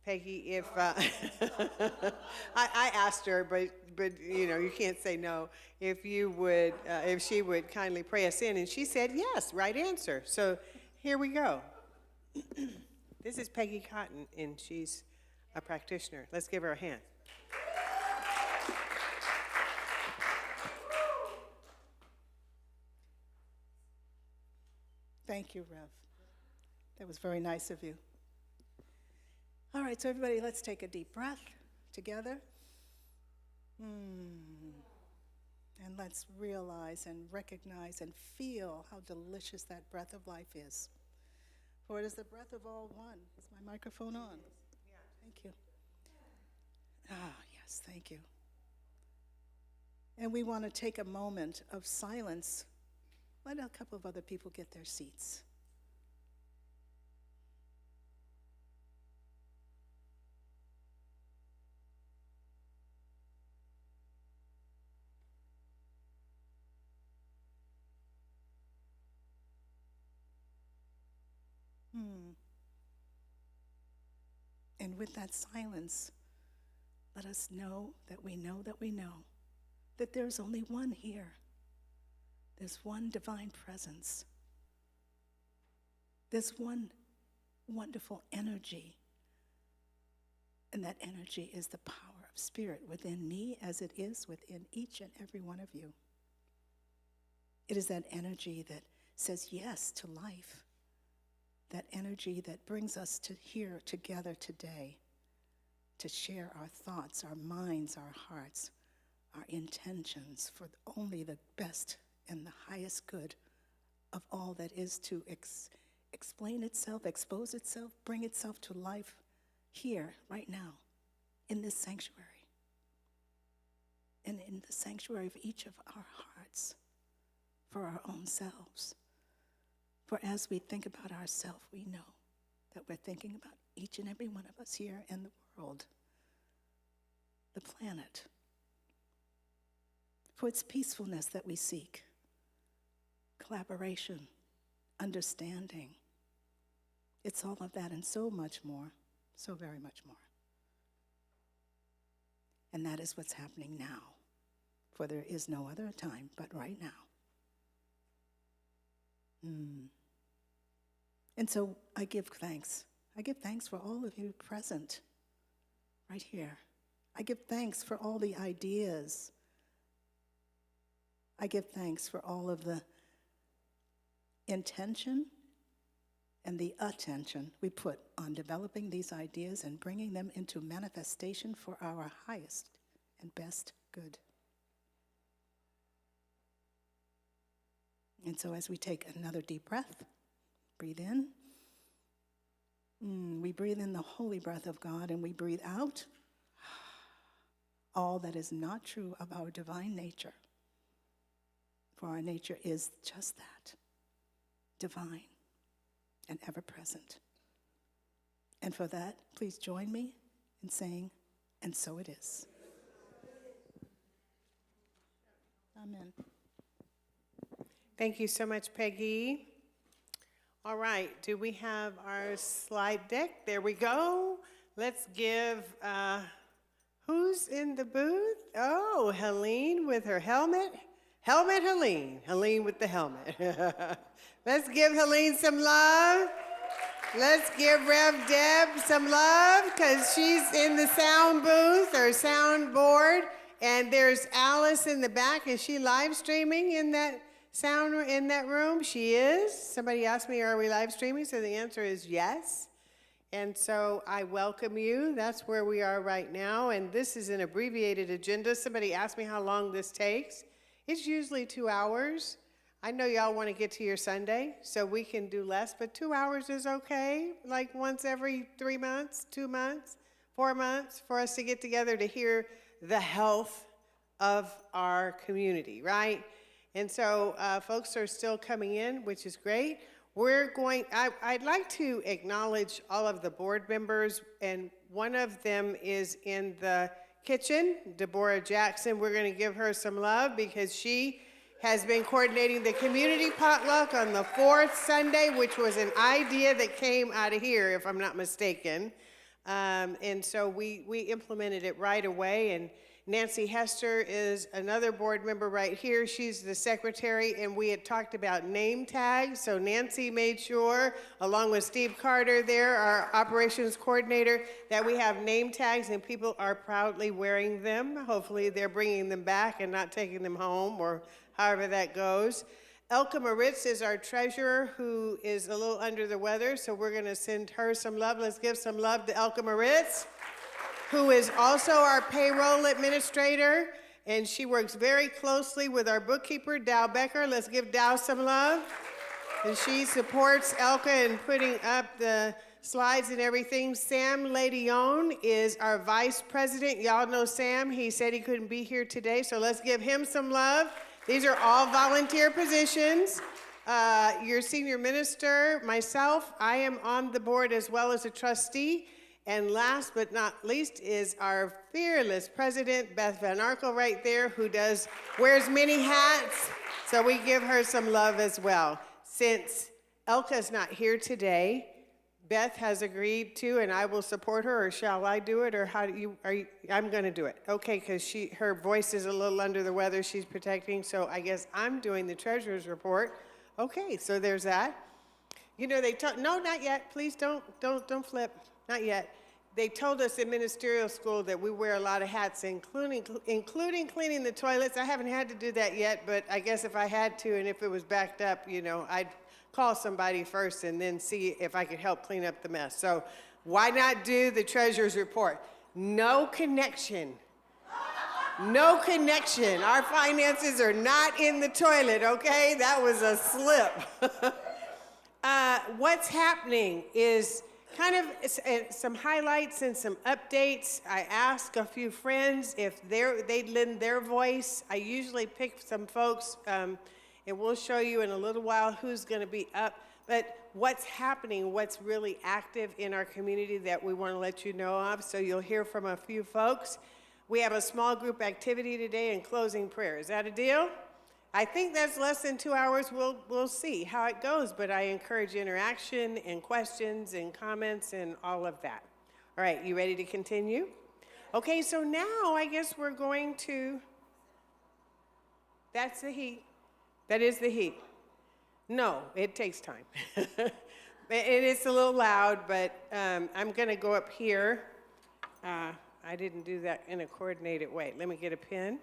Peggy, if I asked her, but you can't say no. If you would, if she would kindly pray us in, and she said yes, right answer. So here we go. This is Peggy Cotton, and she's a practitioner. Let's give her a hand. Thank you, Rev. That was very nice of you. All right, so everybody, let's take a deep breath together. And let's realize and recognize and feel how delicious that breath of life is. For it is the breath of all one. Is my microphone on? Yeah. Thank you. Yes, thank you. And we want to take a moment of silence. Let a couple of other people get their seats. And with that silence, let us know that we know that we know that there's only one here. There's one divine presence. There's one wonderful energy. And that energy is the power of spirit within me as it is within each and every one of you. It is that energy that says yes to life. That energy that brings us to here together today to share our thoughts, our minds, our hearts, our intentions for only the best and the highest good of all that is to explain itself, expose itself, bring itself to life here, right now, in this sanctuary, and in the sanctuary of each of our hearts for our own selves. For as we think about ourselves, we know that we're thinking about each and every one of us here in the world, the planet. For it's peacefulness that we seek, collaboration, understanding. It's all of that and so much more, so very much more. And that is what's happening now, for there is no other time but right now. And so I give thanks. I give thanks for all of you present right here. I give thanks for all the ideas. I give thanks for all of the intention and the attention we put on developing these ideas and bringing them into manifestation for our highest and best good. And so as we take another deep breath, breathe in. We breathe in the holy breath of God, and we breathe out all that is not true of our divine nature. For our nature is just that, divine and ever present. And for that, please join me in saying, and so it is. Amen. Thank you so much, Peggy. All right, do we have our slide deck? There we go. Let's give, who's in the booth? Oh, Helene with her helmet. Helmet Helene. Helene with the helmet. Let's give Helene some love. Let's give Rev Deb some love because she's in the sound booth or sound board. And there's Alice in the back. Is she live streaming in that sound in that room? She is. Somebody asked me, are we live streaming? So the answer is yes. And so I welcome you. That's where we are right now. And this is an abbreviated agenda. Somebody asked me how long this takes. It's usually 2 hours. I know y'all want to get to your Sunday, so we can do less, but 2 hours is okay. Like once every 3 months, 2 months, 4 months for us to get together to hear the health of our community, right? And so folks are still coming in, which is great. I'd like to acknowledge all of the board members, and one of them is in the kitchen, Deborah Jackson. We're going to give her some love because she has been coordinating the community potluck on the 4th Sunday, which was an idea that came out of here, if I'm not mistaken. And so we implemented it right away. And Nancy Hester is another board member right here. She's the secretary, and we had talked about name tags. So Nancy made sure, along with Steve Carter there, our operations coordinator, that we have name tags and people are proudly wearing them. Hopefully they're bringing them back and not taking them home, or however that goes. Elka Moritz is our treasurer, who is a little under the weather, so we're gonna send her some love. Let's give some love to Elka Moritz, who is also our payroll administrator, and she works very closely with our bookkeeper, Dow Becker. Let's give Dow some love. And she supports Elka in putting up the slides and everything. Sam Ladion is our vice president. Y'all know Sam. He said he couldn't be here today, so let's give him some love. These are all volunteer positions. Your senior minister, myself, I am on the board as well as a trustee. And last but not least is our fearless president, Beth Van Arkel, right there, who wears many hats. So we give her some love as well. Since Elka's not here today, Beth has agreed to, and I will support her, or shall I do it, or I'm gonna do it. Okay, because her voice is a little under the weather, she's protecting, so I guess I'm doing the treasurer's report. Okay, so there's that. You know, no, not yet, please don't flip, not yet. They told us in ministerial school that we wear a lot of hats, including cleaning the toilets. I haven't had to do that yet, but I guess if I had to, and if it was backed up, you know, I'd call somebody first and then see if I could help clean up the mess. So why not do the treasurer's report? No connection. No connection. Our finances are not in the toilet, okay? That was a slip. What's happening is kind of some highlights and some updates. I asked a few friends if they'd lend their voice. I usually pick some folks, and we'll show you in a little while who's going to be up. But what's happening, what's really active in our community that we want to let you know of, so you'll hear from a few folks. We have a small group activity today and closing prayer. Is that a deal? I think that's less than 2 hours. We'll see how it goes, but I encourage interaction and questions and comments and all of that. All right, you ready to continue? Okay, so now I guess we're going to, that's the heat. That is the heat. No, it takes time. It is a little loud, but I'm going to go up here. I didn't do that in a coordinated way. Let me get a pen.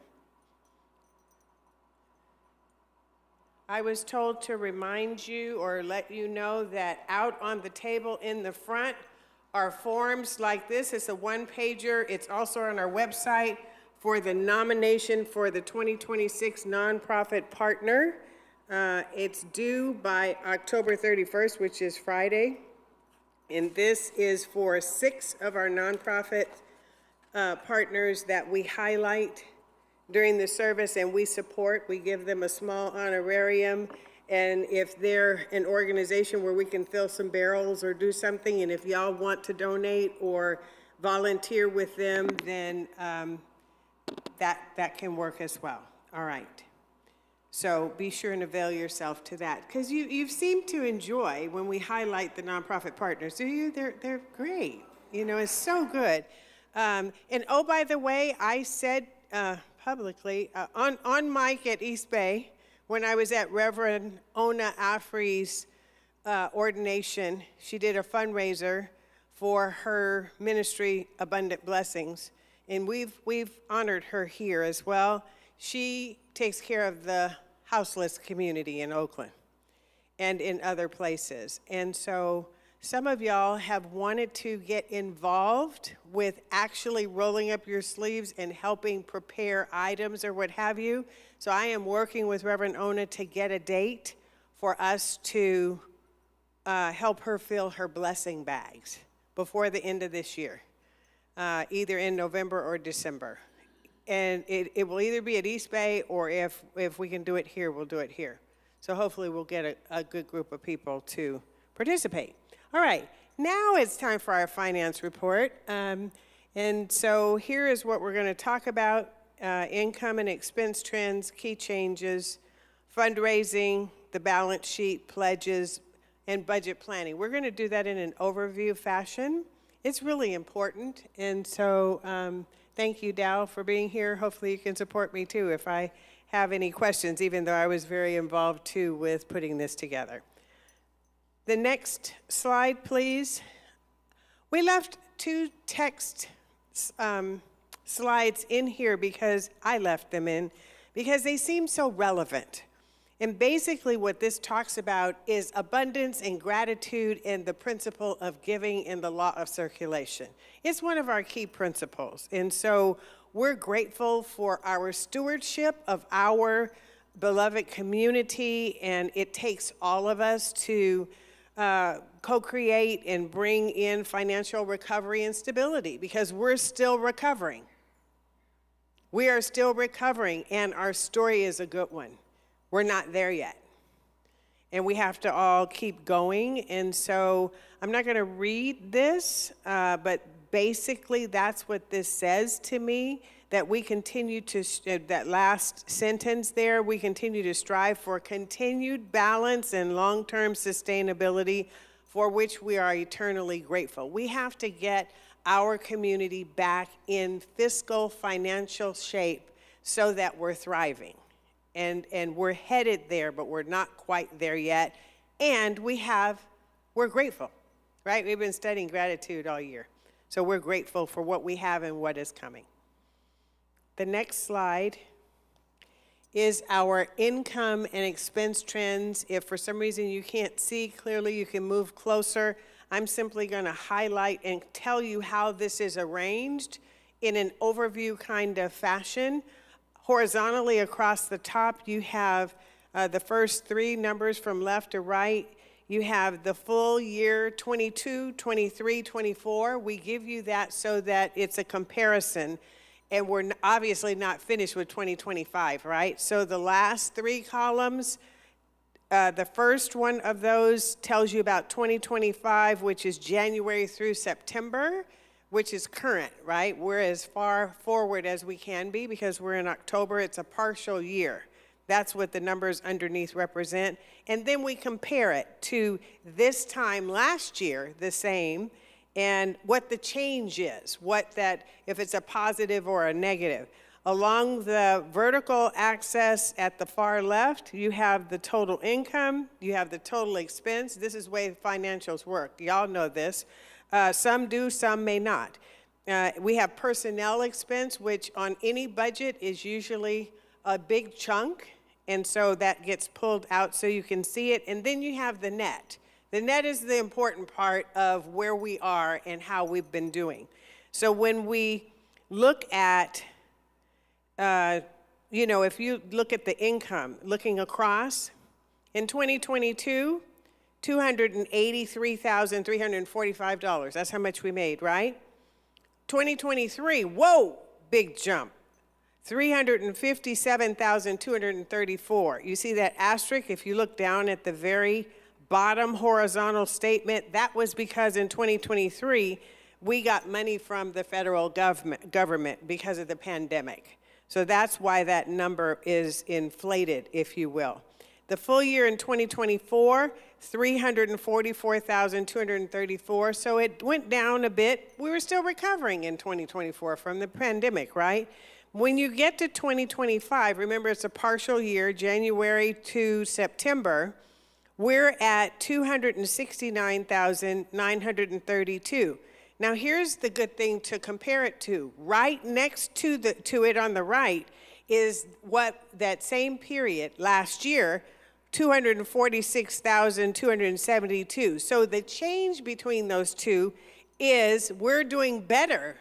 I was told to remind you or let you know that out on the table in the front are forms like this. It's a one-pager. It's also on our website for the nomination for the 2026 nonprofit partner. It's due by October 31st, which is Friday. And this is for 6 of our nonprofit partners that we highlight during the service and we support. We give them a small honorarium. And if they're an organization where we can fill some barrels or do something, and if y'all want to donate or volunteer with them, then that can work as well. All right. So be sure and avail yourself to that, because you seem to enjoy when we highlight the nonprofit partners. Do you? They're great. You know, it's so good. And oh, by the way, I said publicly on mic at East Bay when I was at Reverend Ona Afri's ordination. She did a fundraiser for her ministry, Abundant Blessings, and we've honored her here as well. She takes care of the houseless community in Oakland and in other places. And so some of y'all have wanted to get involved with actually rolling up your sleeves and helping prepare items or what have you. So I am working with Reverend Ona to get a date for us to help her fill her blessing bags before the end of this year, either in November or December. And it will either be at East Bay, or if we can do it here, we'll do it here. So hopefully we'll get a good group of people to participate. All right, now it's time for our finance report. And so here is what we're going to talk about: income and expense trends, key changes, fundraising, the balance sheet, pledges, and budget planning. We're going to do that in an overview fashion. It's really important. And so thank you, Dow, for being here. Hopefully you can support me too if I have any questions, even though I was very involved too with putting this together. The next slide, please. We left two text slides in here because I left them in, because they seem so relevant. And basically what this talks about is abundance and gratitude and the principle of giving and the law of circulation. It's one of our key principles. And so we're grateful for our stewardship of our beloved community, and it takes all of us to co-create and bring in financial recovery and stability, because we're still recovering. We are still recovering, and our story is a good one. We're not there yet. And we have to all keep going. And so I'm not going to read this, but basically that's what this says to me, that we continue to, that last sentence there, we continue to strive for continued balance and long-term sustainability, for which we are eternally grateful. We have to get our community back in fiscal financial shape so that we're thriving. And we're headed there, but we're not quite there yet. And we're grateful, right? We've been studying gratitude all year. So we're grateful for what we have and what is coming. The next slide is our income and expense trends. If for some reason you can't see clearly, you can move closer. I'm simply going to highlight and tell you how this is arranged in an overview kind of fashion. Horizontally across the top, you have the first three numbers from left to right. You have the full year 22, 23, 24. We give you that so that it's a comparison. And we're obviously not finished with 2025, right? So the last three columns, the first one of those tells you about 2025, which is January through September, which is current, right? We're as far forward as we can be because we're in October. It's a partial year. That's what the numbers underneath represent. And then we compare it to this time last year, the same, and what the change is, if it's a positive or a negative. Along the vertical axis at the far left, you have the total income, you have the total expense. This is the way financials work. Y'all know this. Some do, some may not. We have personnel expense, which on any budget is usually a big chunk, and so that gets pulled out so you can see it. And then you have the net. The net is the important part of where we are and how we've been doing. So when we look at, if you look at the income, looking across, in 2022, $283,345. That's how much we made, right? 2023, whoa, big jump. $357,234. You see that asterisk? If you look down at the very bottom horizontal statement, that was because in 2023, we got money from the federal government because of the pandemic. So that's why that number is inflated, if you will. The full year in 2024, $344,234. So it went down a bit. We were still recovering in 2024 from the pandemic, right? When you get to 2025, remember it's a partial year, January to September, we're at $269,932. Now here's the good thing to compare it to. Right next to it on the right is what that same period last year, 246,272. So the change between those two is we're doing better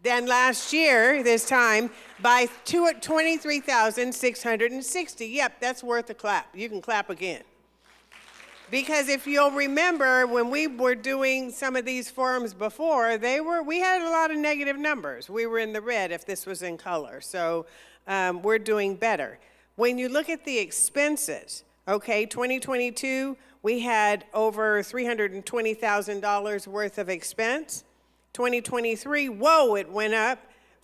than last year this time by 23,660. Yep, that's worth a clap. You can clap again. Because if you'll remember, when we were doing some of these forums before, we had a lot of negative numbers. We were in the red if this was in color. So we're doing better. When you look at the expenses, okay, 2022, we had over $320,000 worth of expense. 2023, whoa, it went up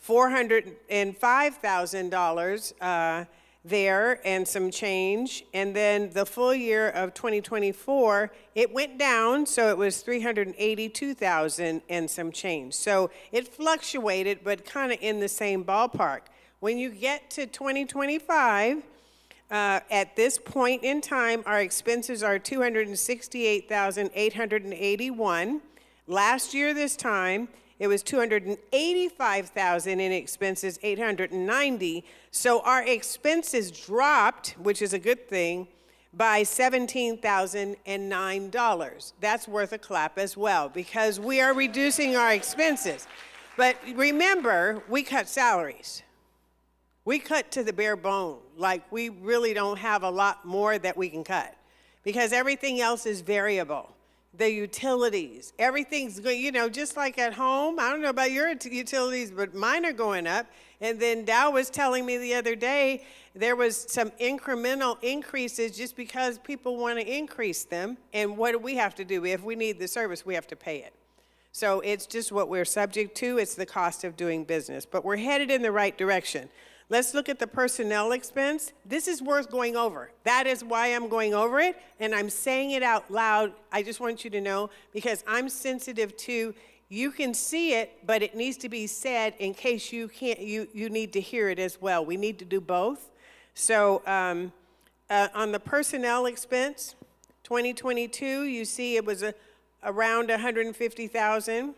$405,000. there and some change. And then the full year of 2024, it went down, so it was 382,000 and some change. So it fluctuated, but kind of in the same ballpark. When you get to 2025, at this point in time, our expenses are 268,881. Last year, this time, it was 285,000 in expenses, 890. So our expenses dropped, which is a good thing, by $17,009. That's worth a clap as well, because we are reducing our expenses. But remember, we cut salaries. We cut to the bare bone. Like, we really don't have a lot more that we can cut, because everything else is variable. The utilities, everything's going, you know, just like at home. I don't know about your utilities, but mine are going up. And then Dow was telling me the other day there was some incremental increases just because people want to increase them. And what do we have to do? If we need the service, we have to pay it. So it's just what we're subject to. It's the cost of doing business. But we're headed in the right direction. Let's look at the personnel expense. This is worth going over. That is why I'm going over it, and I'm saying it out loud. I just want you to know, because I'm sensitive to, you can see it, but it needs to be said in case you can't, you need to hear it as well. We need to do both. So on the personnel expense, 2022, you see it was around 150,000.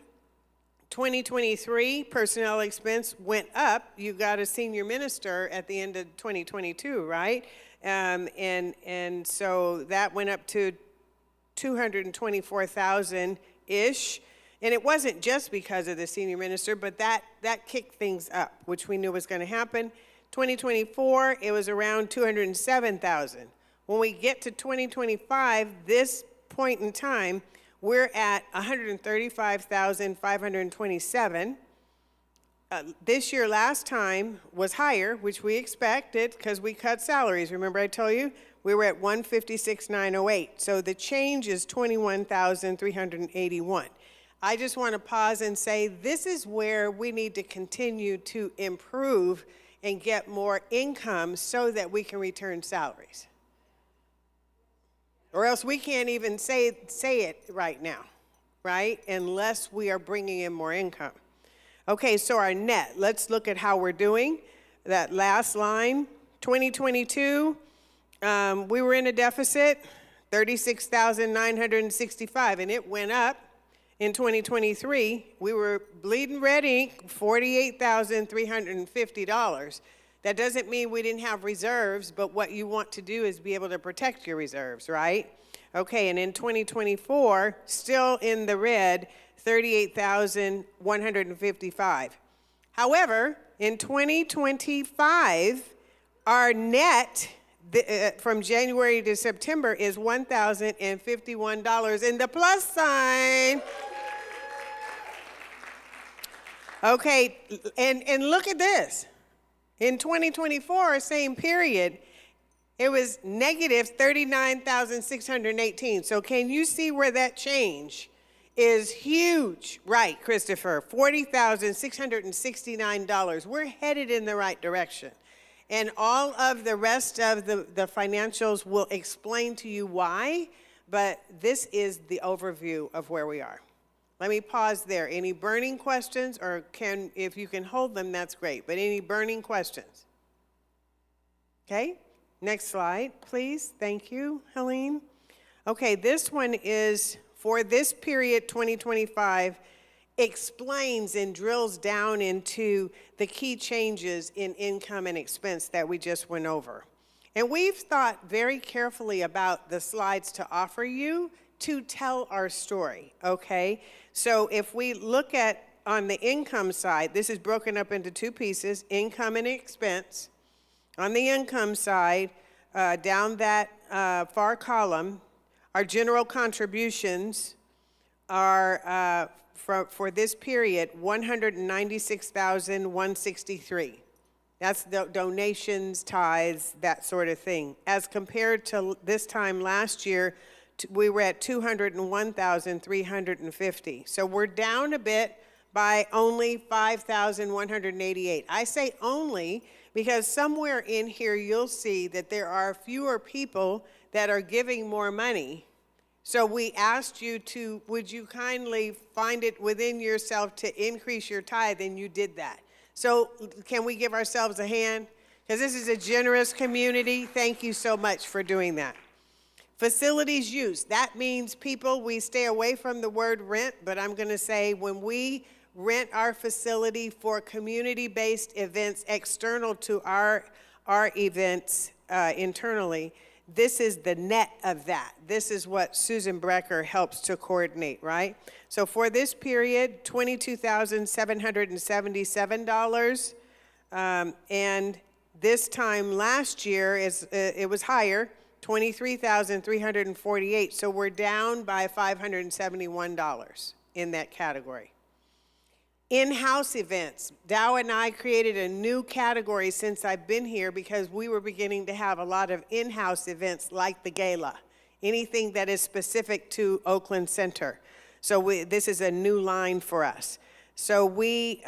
2023 personnel expense went up. You got a senior minister at the end of 2022, right? And so that went up to 224,000-ish. And it wasn't just because of the senior minister, but that kicked things up, which we knew was going to happen. 2024, it was around 207,000. When we get to 2025, this point in time, we're at 135,527. This year, last time, was higher, which we expected because we cut salaries. Remember I told you? We were at 156,908. So the change is 21,381. I just want to pause and say this is where we need to continue to improve and get more income so that we can return salaries. Or else we can't even say it right now, right? Unless we are bringing in more income. Okay, so our net, let's look at how we're doing. That last line, 2022, we were in a deficit, 36,965, and it went up. In 2023, we were bleeding red ink, $48,350. That doesn't mean we didn't have reserves, but what you want to do is be able to protect your reserves, right? Okay, and in 2024, still in the red, 38,155. However, in 2025, our net from January to September is $1,051 in the plus sign. Okay, and look at this. In 2024, same period, it was negative 39,618. So can you see where that change is huge? Right, Christopher, $40,669. We're headed in the right direction. And all of the rest of the financials will explain to you why, but this is the overview of where we are. Let me pause there. Any burning questions, or if you can hold them, that's great. But any burning questions? Okay, next slide, please. Thank you, Helene. Okay, this one is for this period, 2025, explains and drills down into the key changes in income and expense that we just went over. And we've thought very carefully about the slides to offer you to tell our story, okay? So if we look at, on the income side, this is broken up into two pieces, income and expense. On the income side, down that far column, our general contributions are, for this period, $196,163. That's the donations, tithes, that sort of thing. As compared to this time last year, we were at $201,350. So we're down a bit by only $5,188. I say only because somewhere in here you'll see that there are fewer people that are giving more money. So we asked you to, would you kindly find it within yourself to increase your tithe, and you did that. So can we give ourselves a hand? Because this is a generous community. Thank you so much for doing that. Facilities use, that means people, we stay away from the word rent, but I'm going to say when we rent our facility for community-based events external to our events internally, this is the net of that. This is what Susan Brecker helps to coordinate, right? So for this period, $22,777, and this time last year it was higher, $23,348. So we're down by $571 in that category. In-house events. Dow and I created a new category since I've been here because we were beginning to have a lot of in-house events like the gala, anything that is specific to Oakland Center. So this is a new line for us. So we,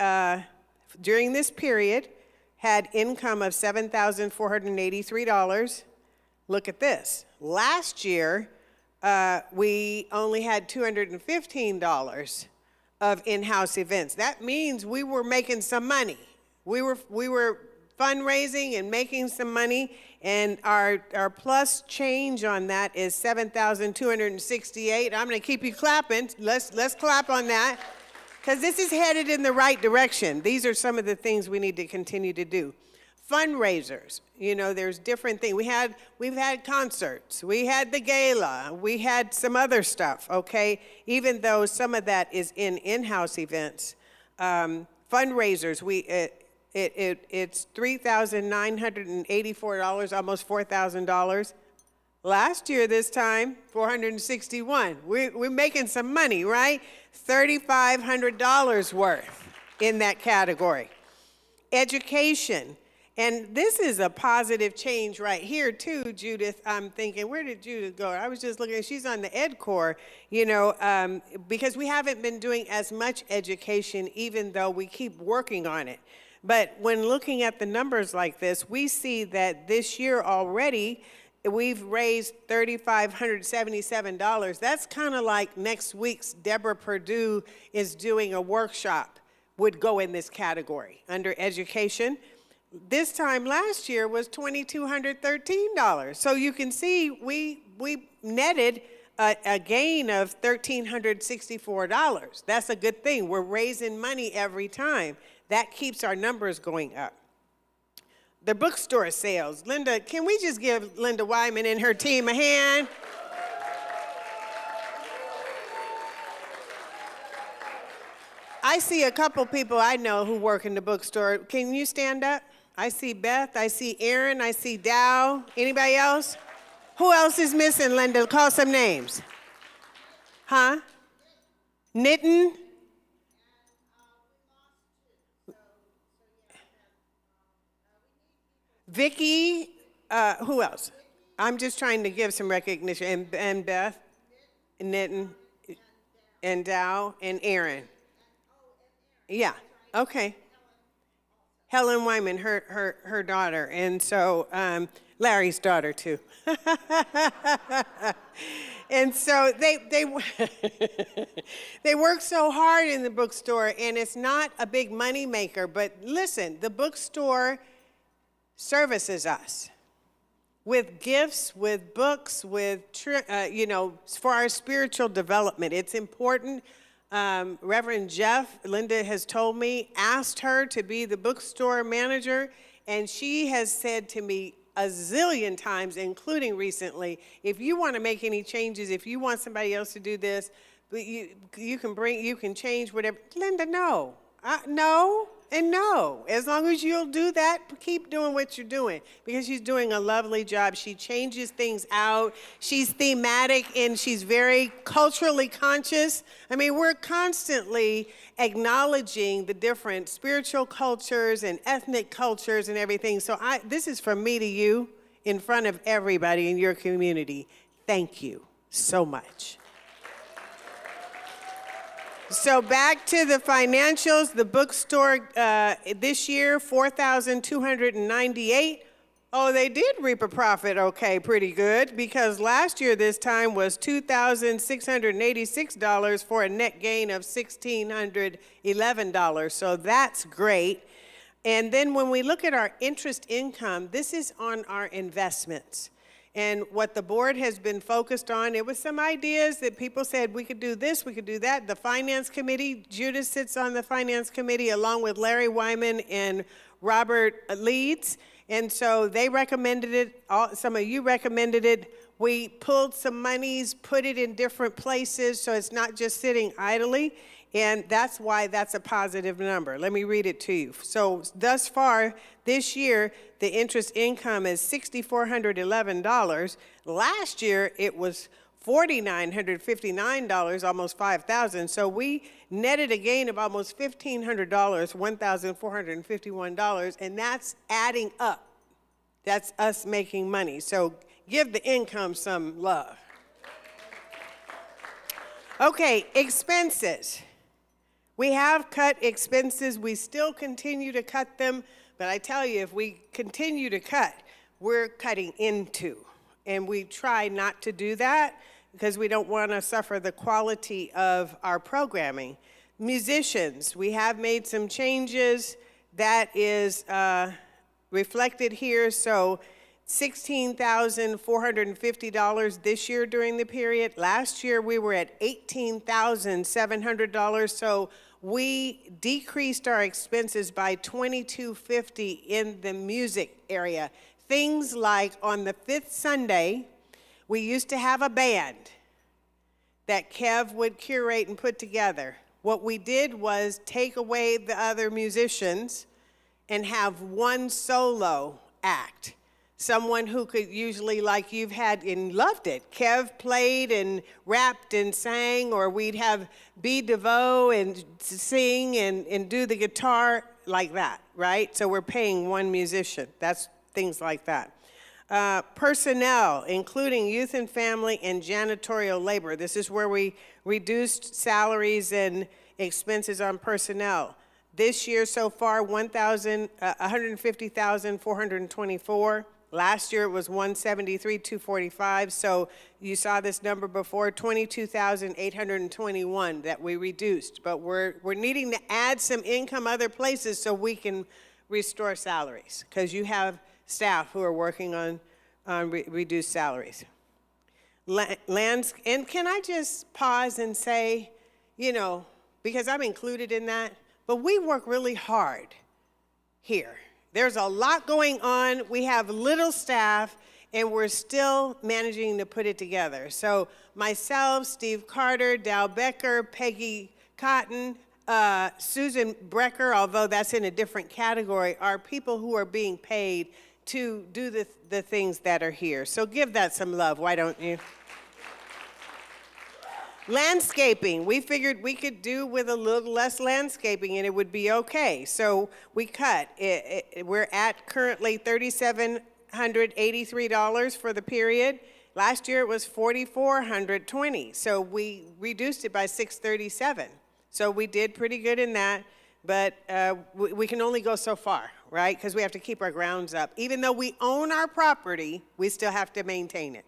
during this period, had income of $7,483. Look at this. Last year, we only had $215 of in-house events. That means we were making some money. We were fundraising and making some money, and our plus change on that is $7,268. I'm going to keep you clapping. Let's clap on that, because this is headed in the right direction. These are some of the things we need to continue to do. Fundraisers, you know, there's different things. We've had concerts, we had the gala, we had some other stuff, okay? Even though some of that is in-house events. Fundraisers, it's $3,984, almost $4,000. Last year, this time, $461. We're making some money, right? $3,500 worth in that category. Education. And this is a positive change right here, too, Judith. I'm thinking, where did Judith go? I was just looking, she's on the Ed Corps, you know, because we haven't been doing as much education, even though we keep working on it. But when looking at the numbers like this, we see that this year already, we've raised $3,577. That's kind of like next week's Deborah Perdue is doing a workshop, would go in this category under education. This time last year was $2,213. So you can see we netted a gain of $1,364. That's a good thing. We're raising money every time. That keeps our numbers going up. The bookstore sales. Linda, can we just give Linda Wyman and her team a hand? I see a couple people I know who work in the bookstore. Can you stand up? I see Beth, I see Aaron, I see Dow. Anybody else? Who else is missing, Linda? Call some names. Huh? Knitting? Vicky, who else? I'm just trying to give some recognition. And Beth, Knitting, and Dow, and Aaron. Yeah, okay. Helen Wyman, her daughter, and so Larry's daughter too. And so they work so hard in the bookstore, and it's not a big money maker. But listen, the bookstore services us with gifts, with books, with you know, for our spiritual development. It's important. Reverend Jeff, Linda has told me, asked her to be the bookstore manager, and she has said to me a zillion times, including recently, if you want to make any changes, if you want somebody else to do this, you can change whatever. Linda, no. No and no. As long as you'll do that, keep doing what you're doing, because she's doing a lovely job. She changes things out. She's thematic, and she's very culturally conscious. I mean, we're constantly acknowledging the different spiritual cultures and ethnic cultures and everything. So this is from me to you in front of everybody in your community. Thank you so much. So back to the financials, the bookstore this year, 4,298. Oh, they did reap a profit, okay, pretty good, because last year this time was $2,686 for a net gain of $1,611. So that's great. And then when we look at our interest income, this is on our investments. And what the board has been focused on, it was some ideas that people said we could do this, we could do that. The finance committee, Judith sits on the finance committee along with Larry Wyman and Robert Leeds. And so they recommended it, some of you recommended it. We pulled some monies, put it in different places so it's not just sitting idly. And that's why that's a positive number. Let me read it to you. So thus far this year, the interest income is $6,411. Last year, it was $4,959, almost $5,000. So we netted a gain of almost $1,500, $1,451, and that's adding up. That's us making money. So give the income some love. Okay, expenses. We have cut expenses. We still continue to cut them. But I tell you, if we continue to cut, we're cutting into. And we try not to do that because we don't want to suffer the quality of our programming. Musicians, we have made some changes. That is reflected here. So $16,450 this year during the period. Last year, we were at $18,700. So we decreased our expenses by $2,250 in the music area. Things like on the fifth Sunday, we used to have a band that Kev would curate and put together. What we did was take away the other musicians and have one solo act. Someone who could usually, like you've had and loved it. Kev played and rapped and sang, or we'd have B. DeVoe and sing and do the guitar like that, right? So we're paying one musician. That's things like that. Personnel, including youth and family and janitorial labor. This is where we reduced salaries and expenses on personnel. This year so far, $150,424. Last year it was $173,245. So you saw this number before, $22,821 that we reduced. But we're needing to add some income other places so we can restore salaries, because you have staff who are working on reduced salaries. And can I just pause and say, you know, because I'm included in that, but we work really hard here. There's a lot going on. We have little staff, and we're still managing to put it together. So myself, Steve Carter, Dow Becker, Peggy Cotton, Susan Brecker, although that's in a different category, are people who are being paid to do the things that are here. So give that some love, why don't you? Landscaping, we figured we could do with a little less landscaping and it would be okay. So we cut. We're at currently $3,783 for the period. Last year it was $4,420. So we reduced it by $637. So we did pretty good in that, but we can only go so far, right? Because we have to keep our grounds up. Even though we own our property, we still have to maintain it.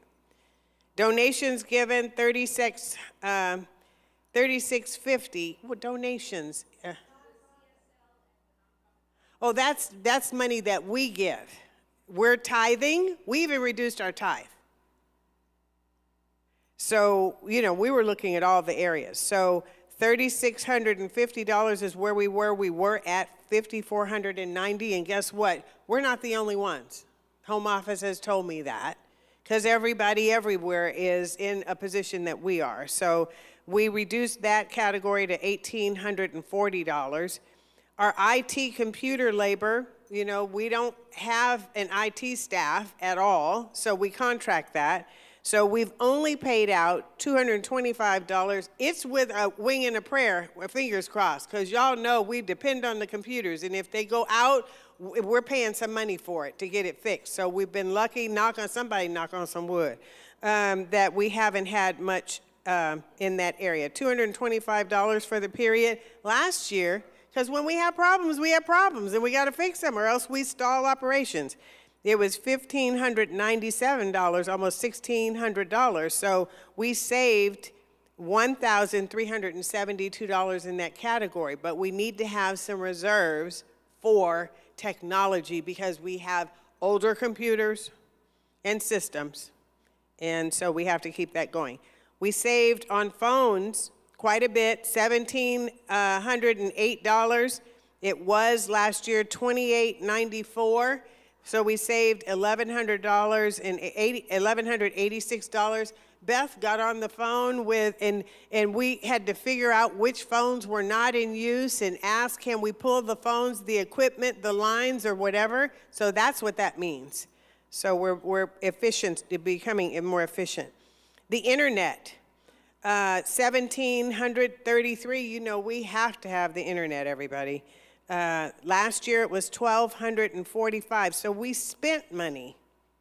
Donations given, $36.50. What donations? Oh, that's money that we give. We're tithing. We even reduced our tithe. So, you know, we were looking at all the areas. So $3,650 is where we were. We were at $5,490, and guess what? We're not the only ones. Home Office has told me that, because everybody everywhere is in a position that we are. So we reduced that category to $1,840. Our IT computer labor, you know, we don't have an IT staff at all, so we contract that. So we've only paid out $225. It's with a wing and a prayer, fingers crossed, because y'all know we depend on the computers, and if they go out, we're paying some money for it to get it fixed. So we've been lucky, somebody knock on some wood, that we haven't had much in that area, $225 for the period. Last year, because when we have problems, and we got to fix them, or else we stall operations. It was $1,597, almost $1,600. So we saved $1,372 in that category. But we need to have some reserves for technology because we have older computers and systems. And so we have to keep that going. We saved on phones quite a bit, $1,708. It was last year $2,894. So we saved $1,100 and $1,186. Beth got on the phone with, and we had to figure out which phones were not in use and ask, can we pull the phones, the equipment, the lines, or whatever? So that's what that means. So we're efficient, becoming more efficient. The internet, 1,733. You know, we have to have the internet, everybody. Last year it was 1,245, so we spent money.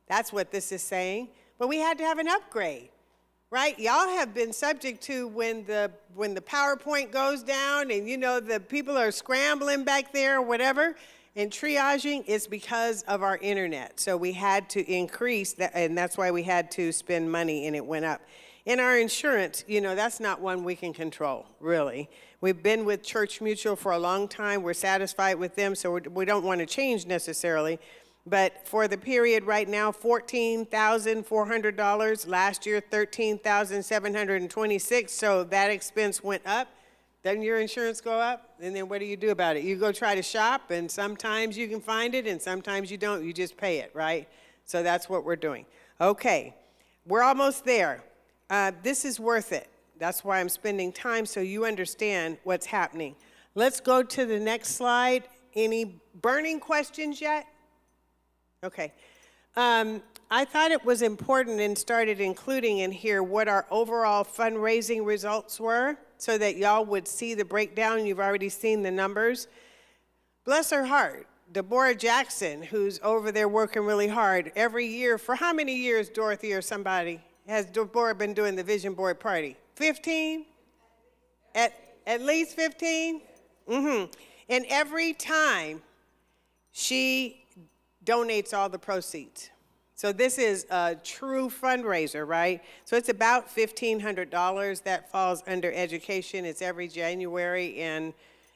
That's what this is saying. But we had to have an upgrade, right? Y'all have been subject to when the PowerPoint goes down and, you know, the people are scrambling back there or whatever and triaging. It's because of our internet. So we had to increase that, and that's why we had to spend money, and it went up. In our insurance, you know, that's not one we can control, really. We've been with Church Mutual for a long time. We're satisfied with them, so we don't want to change necessarily. But for the period right now, $14,400. Last year, $13,726. So that expense went up. Doesn't your insurance go up? And then what do you do about it? You go try to shop, and sometimes you can find it, and sometimes you don't. You just pay it, right? So that's what we're doing. Okay, we're almost there. This is worth it. That's why I'm spending time so you understand what's happening. Let's go to the next slide. Any burning questions yet? Okay. I thought it was important and started including in here what our overall fundraising results were so that y'all would see the breakdown. You've already seen the numbers. Bless her heart, Deborah Jackson, who's over there working really hard every year. For how many years, Dorothy or somebody, has Deborah been doing the Vision Board Party? 15? At least 15? Mm-hmm. And every time she donates all the proceeds. So this is a true fundraiser, right? So it's about $1,500. That falls under education. It's every January, and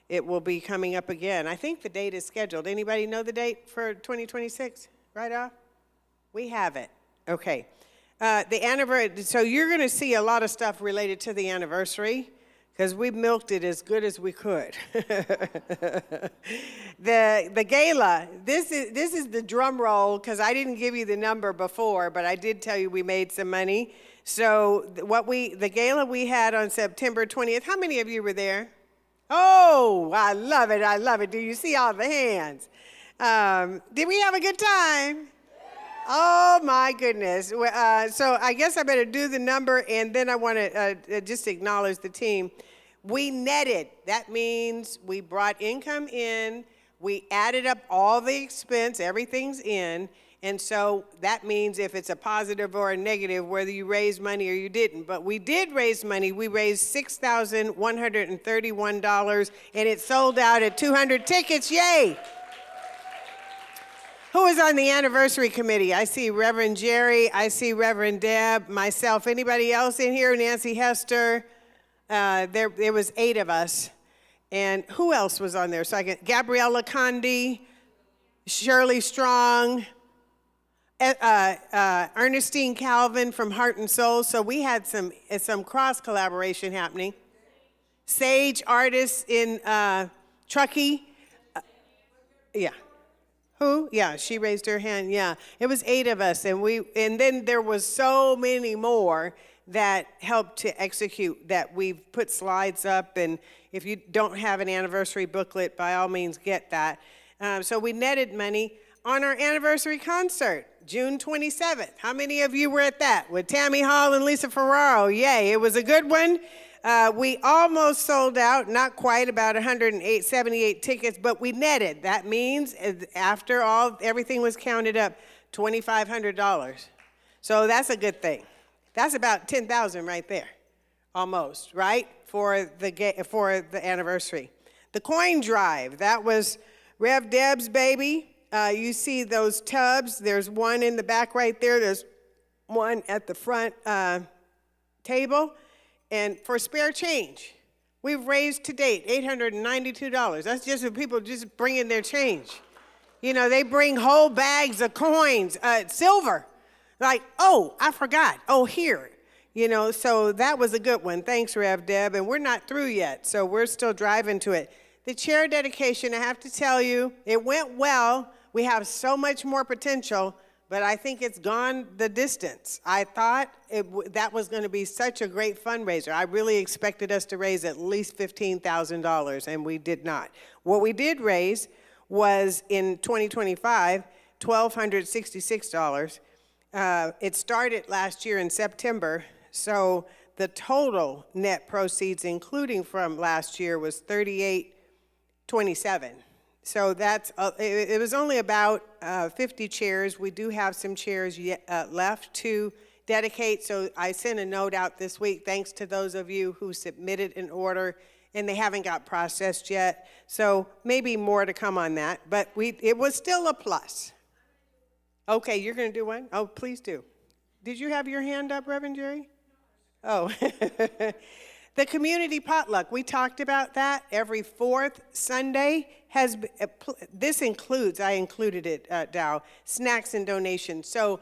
it will be coming up again. I think the date is scheduled. Anybody know the date for 2026? Right off? We have it. Okay. The anniversary, so you're going to see a lot of stuff related to the anniversary because we milked it as good as we could. The gala, this is the drum roll because I didn't give you the number before, but I did tell you we made some money. So the gala we had on September 20th, how many of you were there? Oh, I love it, I love it. Do you see all the hands? Did we have a good time? Oh, my goodness. So I guess I better do the number, and then I want to just acknowledge the team. We netted. That means we brought income in. We added up all the expense. Everything's in. And so that means if it's a positive or a negative, whether you raised money or you didn't. But we did raise money. We raised $6,131, and it sold out at 200 tickets. Yay! Who is on the anniversary committee? I see Reverend Jerry. I see Reverend Deb, myself. Anybody else in here? Nancy Hester. There was 8 of us. And who else was on there? So Gabriella Condi, Shirley Strong, Ernestine Calvin from Heart and Soul. So we had some cross collaboration happening. Sage artists in Truckee. Yeah. Who? Yeah, she raised her hand. Yeah, it was 8 of us, and then there was so many more that helped to execute that. We've put slides up, and if you don't have an anniversary booklet, by all means get that. So we netted money on our anniversary concert, June 27th. How many of you were at that with Tammy Hall and Lisa Ferraro? Yay, it was a good one. We almost sold out, not quite, about 178 tickets, but we netted. That means after everything was counted up, $2,500. So that's a good thing. That's about $10,000 right there, almost, right? For the anniversary. The coin drive, that was Rev Deb's baby. You see those tubs. There's one in the back right there. There's one at the front table. And for spare change, we've raised to date $892. That's just for people just bringing their change. You know, they bring whole bags of coins, silver. Like, oh, I forgot. Oh, here. You know, so that was a good one. Thanks, Rev Deb. And we're not through yet, so we're still driving to it. The chair dedication, I have to tell you, it went well. We have so much more potential, but I think it's gone the distance. I thought that was going to be such a great fundraiser. I really expected us to raise at least $15,000, and we did not. What we did raise was in 2025, $1,266. It started last year in September, so the total net proceeds, including from last year, was $38.27. So that's it was only about 50 chairs. We do have some chairs left to dedicate. So I sent a note out this week, thanks to those of you who submitted an order and they haven't got processed yet. So maybe more to come on that, but it was still a plus. Okay, you're going to do one? Oh, please do. Did you have your hand up, Reverend Jerry? Oh. The community potluck, we talked about that. Every fourth Sunday this includes, I included it, Dow, snacks and donations. So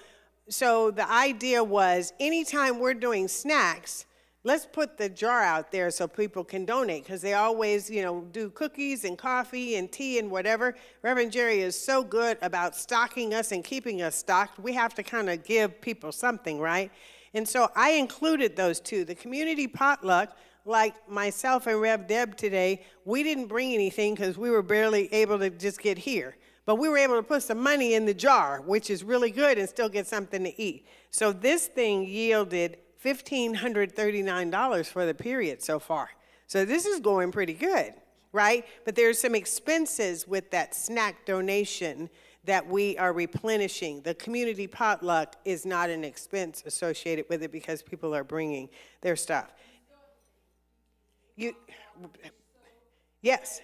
the idea was anytime we're doing snacks, let's put the jar out there so people can donate, because they always, do cookies and coffee and tea and whatever. Reverend Jerry is so good about stocking us and keeping us stocked. We have to kind of give people something, right? And so I included those two. The community potluck, like myself and Rev Deb today, we didn't bring anything because we were barely able to just get here. But we were able to put some money in the jar, which is really good, and still get something to eat. So this thing yielded $1,539 for the period so far. So this is going pretty good, right? But there's some expenses with that snack donation that we are replenishing. The community potluck is not an expense associated with it because people are bringing their stuff. Yes.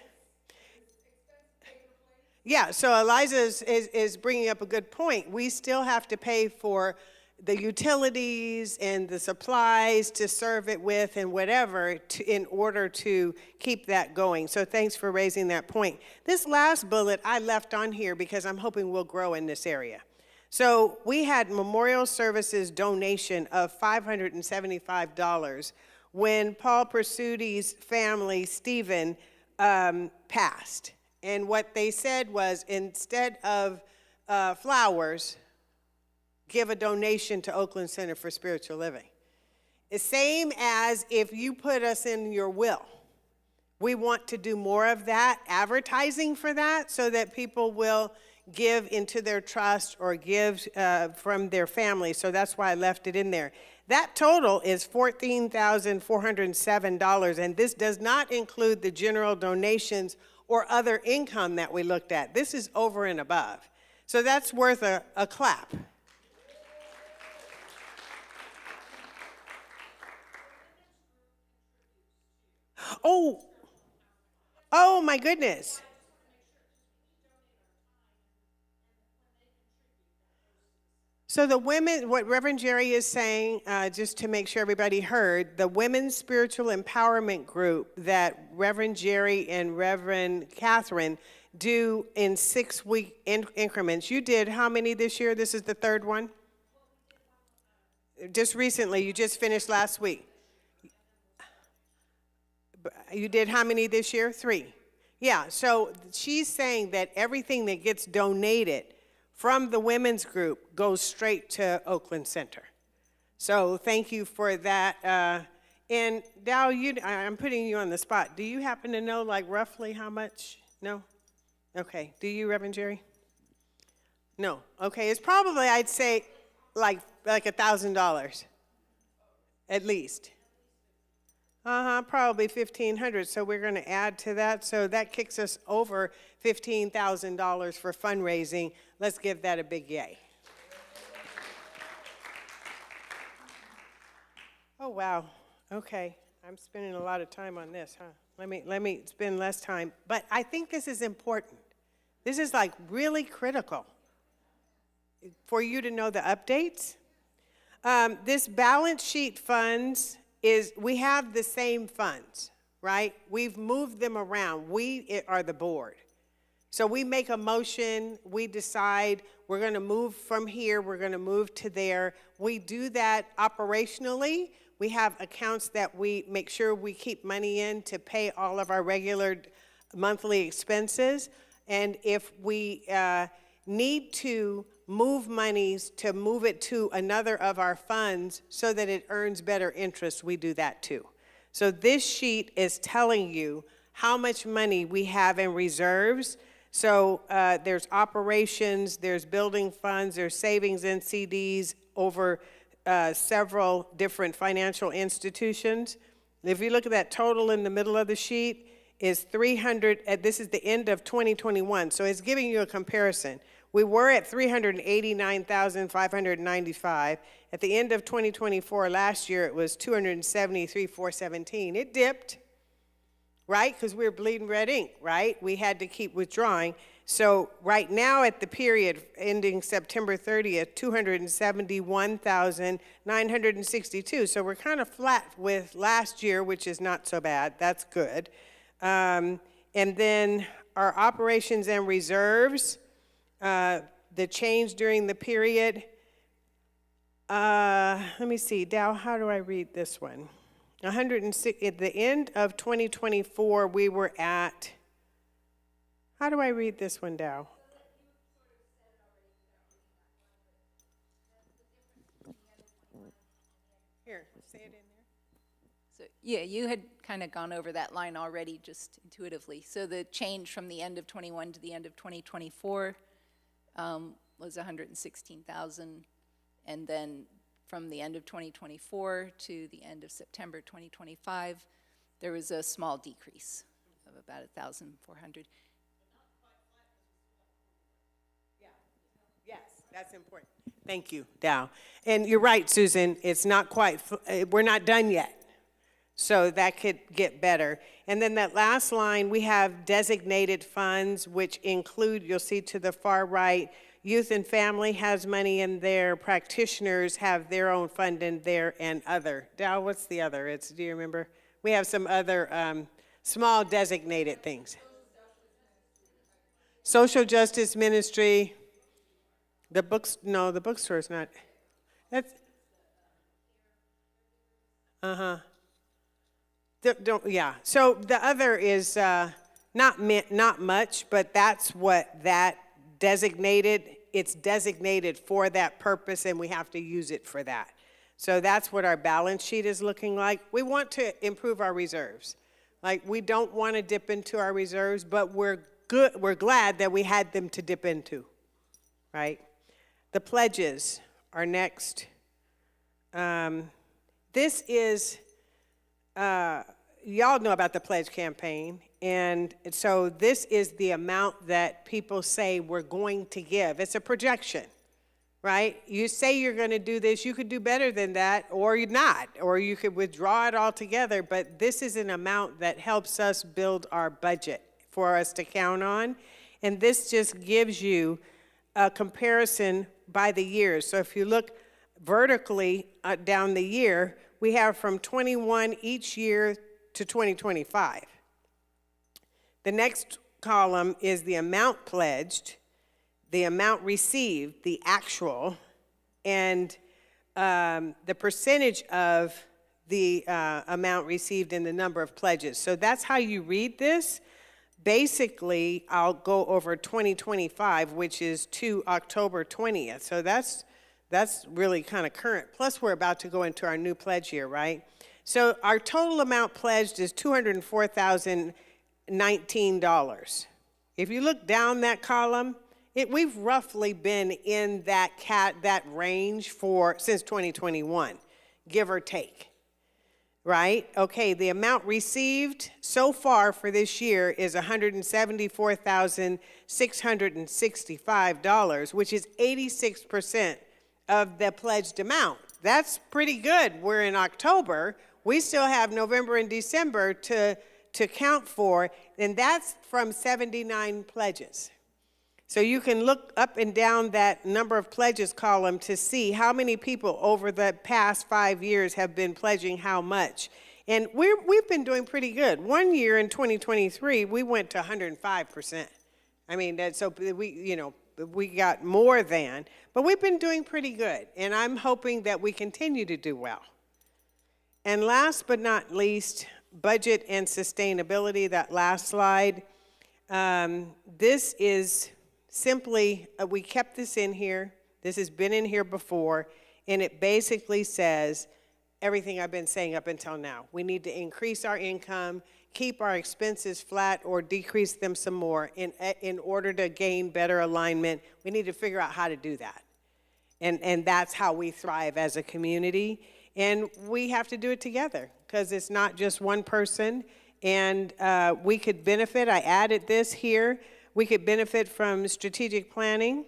Yeah, so Eliza is bringing up a good point. We still have to pay for the utilities and the supplies to serve it with and whatever in order to keep that going. So thanks for raising that point. This last bullet I left on here because I'm hoping we'll grow in this area. So we had memorial services donation of $575 when Paul Persuti's family, Stephen, passed. And what they said was, instead of flowers, give a donation to Oakland Center for Spiritual Living. The same as if you put us in your will. We want to do more of that, advertising for that, so that people will give into their trust or give from their family. So that's why I left it in there. That total is $14,407, and this does not include the general donations or other income that we looked at. This is over and above. So that's worth a clap. Oh my goodness. So the women, what Reverend Jerry is saying, just to make sure everybody heard, the Women's Spiritual Empowerment Group that Reverend Jerry and Reverend Catherine do in 6-week increments. You did how many this year? This is the third one? Just recently, you just finished last week. You did how many this year? 3. Yeah, so she's saying that everything that gets donated from the women's group goes straight to Oakland Center. So thank you for that. And Dow, I'm putting you on the spot. Do you happen to know like roughly how much? No? Okay. Do you, Reverend Jerry? No. Okay. It's probably, I'd say, like $1,000 at least. Probably $1,500. So we're going to add to that. So that kicks us over $15,000 for fundraising. Let's give that a big yay. Oh, wow. Okay, I'm spending a lot of time on this, huh? Let me spend less time, but I think this is important. This is like really critical for you to know the updates. This balance sheet funds we have the same funds, right? We've moved them around. We are the board. So we make a motion, we decide we're going to move from here, we're going to move to there. We do that operationally. We have accounts that we make sure we keep money in to pay all of our regular monthly expenses. And if we need to move monies to move it to another of our funds so that it earns better interest, we do that too. So this sheet is telling you how much money we have in reserves. So there's operations, there's building funds, there's savings and CDs over several different financial institutions. If you look at that total in the middle of the sheet, is 300, this is the end of 2021, so it's giving you a comparison. We were at 389,595. At the end of 2024 last year, it was 273,417. It dipped, right? Because we were bleeding red ink, right? We had to keep withdrawing. So right now at the period ending September 30th, 271,962. So we're kind of flat with last year, which is not so bad. That's good. And then our operations and reserves, the change during the period. Let me see, Dow, how do I read this one? 106, at the end of 2024, we were at, how do I read this one, Dow? Here, say it in there. So, yeah, you had kind of gone over that line already just intuitively. So the change from the end of 21 to the end of 2024 was 116,000. And then from the end of 2024 to the end of September 2025, there was a small decrease of about 1,400. Yes, that's important. Thank you, Dow. And you're right, Susan, it's not quite, we're not done yet. So that could get better. And then that last line, we have designated funds, which include, you'll see to the far right, youth and family has money in there, practitioners have their own fund in there, and other. Dow, what's the other? Do you remember? We have some other small designated things. Social justice ministry. The bookstore is not. That's. Yeah. So the other is not much, but that's what that designated. It's designated for that purpose, and we have to use it for that. So that's what our balance sheet is looking like. We want to improve our reserves. Like, we don't want to dip into our reserves, but we're glad that we had them to dip into, right? The pledges are next. This is, y'all know about the pledge campaign, and so this is the amount that people say we're going to give. It's a projection, right? You say you're going to do this, you could do better than that, or you're not, or you could withdraw it altogether, but this is an amount that helps us build our budget for us to count on, and this just gives you a comparison by the years. So if you look vertically down the year, we have from 21 each year to 2025. The next column is the amount pledged, the amount received, the actual, and the percentage of the amount received in the number of pledges. So that's how you read this. Basically, I'll go over 2025, which is to October 20th. So that's really kind of current. Plus, we're about to go into our new pledge year, right? So our total amount pledged is $204,019. If you look down that column, we've roughly been in that range since 2021, give or take. Right? Okay, the amount received so far for this year is $174,665, which is 86% of the pledged amount. That's pretty good. We're in October. We still have November and December to count for, and that's from 79 pledges. So you can look up and down that number of pledges column to see how many people over the past 5 years have been pledging how much. And we've been doing pretty good. One year in 2023, we went to 105%. I mean, so we got more than, but we've been doing pretty good. And I'm hoping that we continue to do well. And last but not least, budget and sustainability, that last slide. This is simply, we kept this in here. This has been in here before, and it basically says everything I've been saying up until now. We need to increase our income, keep our expenses flat, or decrease them some more in order to gain better alignment. We need to figure out how to do that. And that's how we thrive as a community. And we have to do it together, because it's not just one person. And we could benefit, I added this here, we could benefit from strategic planning.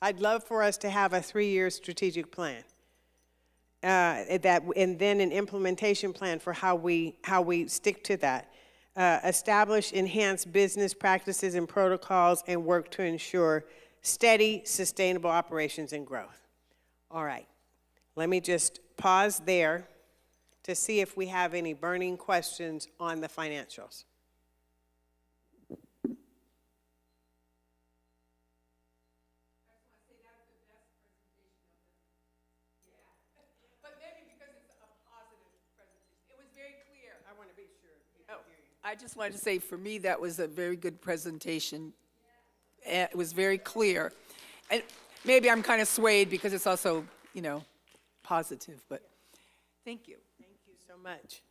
I'd love for us to have a 3-year strategic plan. And then an implementation plan for how we stick to that. Establish enhanced business practices and protocols, and work to ensure steady, sustainable operations and growth. All right, let me just pause there to see if we have any burning questions on the financials. I just wanted to say, for me, that was a very good presentation. It was very clear. And maybe I'm kind of swayed because it's also, positive, but thank you. Thank you so much.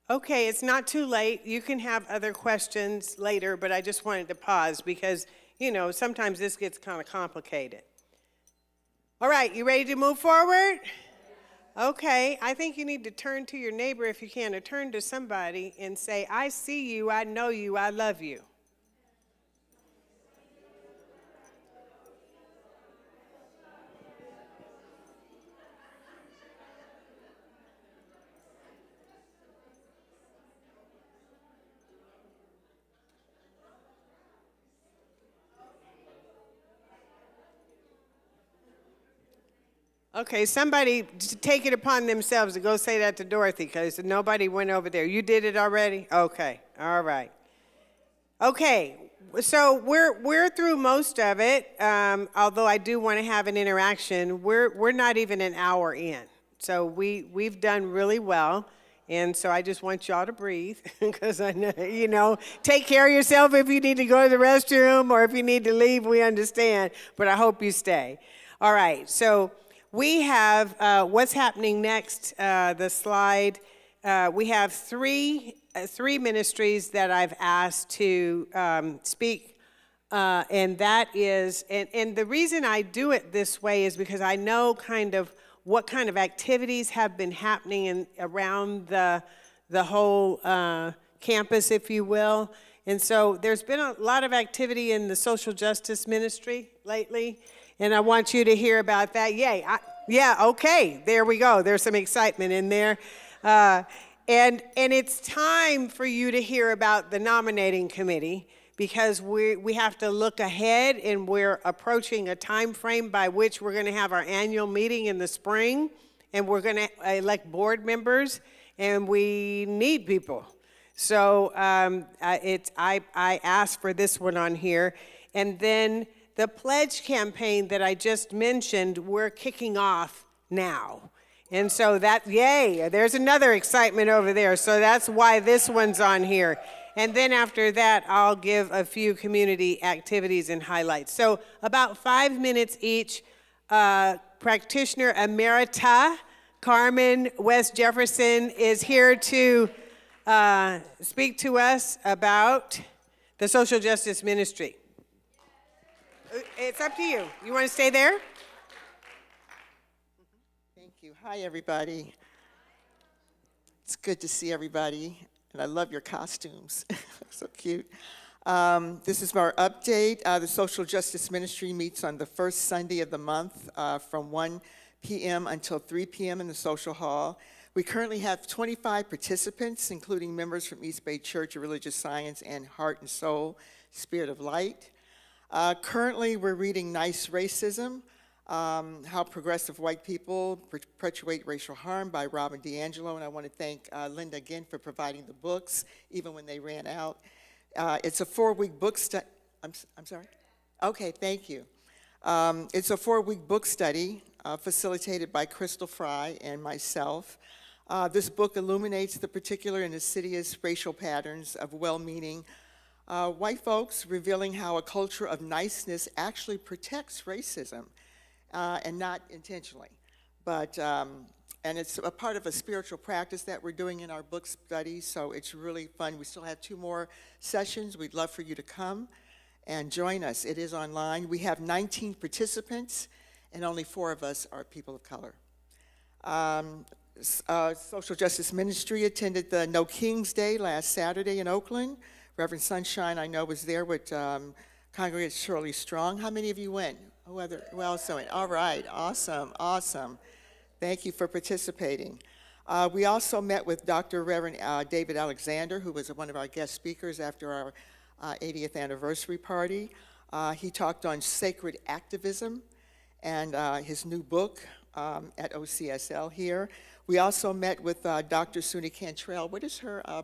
Okay, it's not too late. You can have other questions later, but I just wanted to pause because, sometimes this gets kind of complicated. All right, you ready to move forward? Okay, I think you need to turn to your neighbor if you can, or turn to somebody and say, I see you, I know you, I love you. Okay, somebody take it upon themselves to go say that to Dorothy, because nobody went over there. You did it already? Okay, all right. Okay, so we're through most of it, although I do want to have an interaction. We're not even an hour in, so we've done really well. And so I just want y'all to breathe, because I know, take care of yourself if you need to go to the restroom, or if you need to leave, we understand, but I hope you stay. All right, so we have what's happening next, the slide. We have three ministries that I've asked to speak, and that is, and the reason I do it this way is because I know kind of what kind of activities have been happening around the whole campus, if you will. And so there's been a lot of activity in the social justice ministry lately. And I want you to hear about that. Yay. Yeah, okay. There we go. There's some excitement in there. And it's time for you to hear about the nominating committee, because we have to look ahead, and we're approaching a time frame by which we're going to have our annual meeting in the spring, and we're going to elect board members, and we need people. So I asked for this one on here. And then the pledge campaign that I just mentioned, we're kicking off now. And so yay, there's another excitement over there. So that's why this one's on here. And then after that, I'll give a few community activities and highlights. So about 5 minutes each. Practitioner Emerita Carmen West Jefferson is here to speak to us about the social justice ministry. It's up to you. You want to stay there? Thank you. Hi, everybody. It's good to see everybody, and I love your costumes. So cute. This is our update. The Social Justice Ministry meets on the first Sunday of the month from 1 p.m. until 3 p.m. in the social hall. We currently have 25 participants, including members from East Bay Church of Religious Science and Heart and Soul, Spirit of Light. Currently, we're reading Nice Racism, How Progressive White People Perpetuate Racial Harm by Robin DiAngelo, and I want to thank Linda again for providing the books, even when they ran out. It's a 4-week book study. I'm sorry? Okay, thank you. It's a 4-week book study facilitated by Crystal Fry and myself. This book illuminates the particular and insidious racial patterns of well-meaning white folks, revealing how a culture of niceness actually protects racism, and not intentionally. But, and it's a part of a spiritual practice that we're doing in our book study, so it's really fun. We still have 2 more sessions. We'd love for you to come and join us. It is online. We have 19 participants, and only 4 of us are people of color. Social Justice Ministry attended the No Kings Day last Saturday in Oakland. Reverend Sunshine, I know, was there with Congregant Shirley Strong. How many of you went? Who else went? All right, awesome, awesome. Thank you for participating. We also met with Dr. Reverend David Alexander, who was one of our guest speakers after our 80th anniversary party. He talked on sacred activism and his new book at OCSL here. We also met with Dr. Sunny Cantrell. What is her? I'm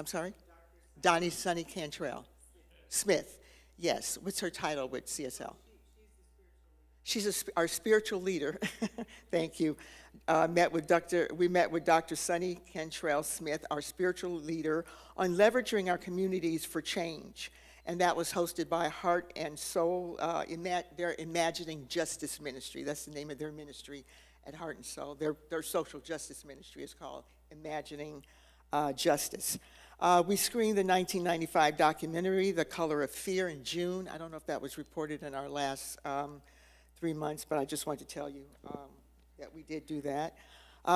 sorry? Donnie Sunny Cantrell. Smith. Yes. What's her title with CSL? She's our spiritual leader. Thank you. We met with Dr. Sunny Cantrell Smith, our spiritual leader, on leveraging our communities for change. And that was hosted by Heart and Soul, their Imagining Justice Ministry. That's the name of their ministry at Heart and Soul. Their social justice ministry is called Imagining Justice. We screened the 1995 documentary, The Color of Fear, in June. I don't know if that was reported in our last 3 months, but I just wanted to tell you that we did do that.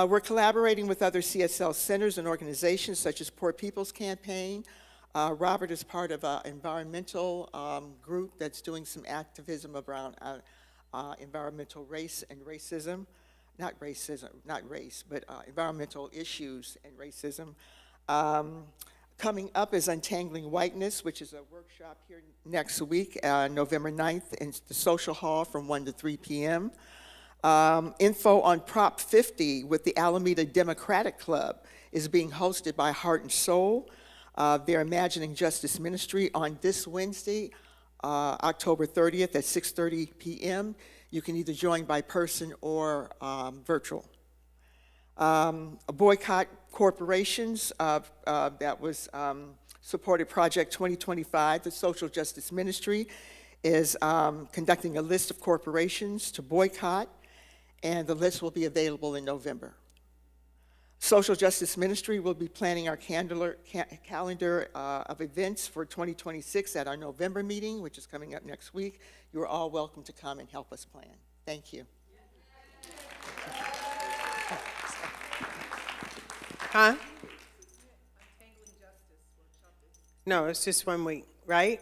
We're collaborating with other CSL centers and organizations such as Poor People's Campaign. Robert is part of an environmental group that's doing some activism around environmental race and racism. Not race, but environmental issues and racism. Coming up is Untangling Whiteness, which is a workshop here next week, November 9th, in the Social Hall from 1 to 3 p.m. Info on Prop 50 with the Alameda Democratic Club is being hosted by Heart and Soul, their Imagining Justice Ministry, on this Wednesday, October 30th at 6:30 p.m. You can either join by person or virtual. Boycott Corporations, that was supported Project 2025. The Social Justice Ministry is conducting a list of corporations to boycott, and the list will be available in November. Social Justice Ministry will be planning our calendar of events for 2026 at our November meeting, which is coming up next week. You are all welcome to come and help us plan. Thank you. Huh? No, it's just 1 week, right?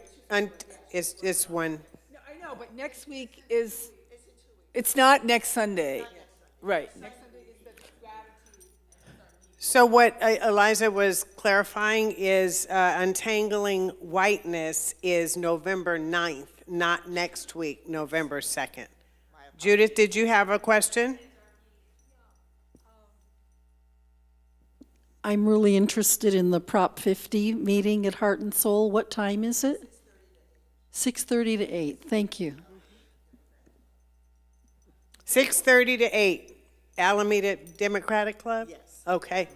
It's one. No, I know, but next week is, it's not next Sunday. Right. Next Sunday is the gratitude. So what Eliza was clarifying is Untangling Whiteness is November 9th, not next week, November 2nd. Judith, did you have a question? I'm really interested in the Prop 50 meeting at Heart and Soul. What time is it? 6:30 to 8. Thank you. 6:30 to 8, Alameda Democratic Club? Yes. Okay.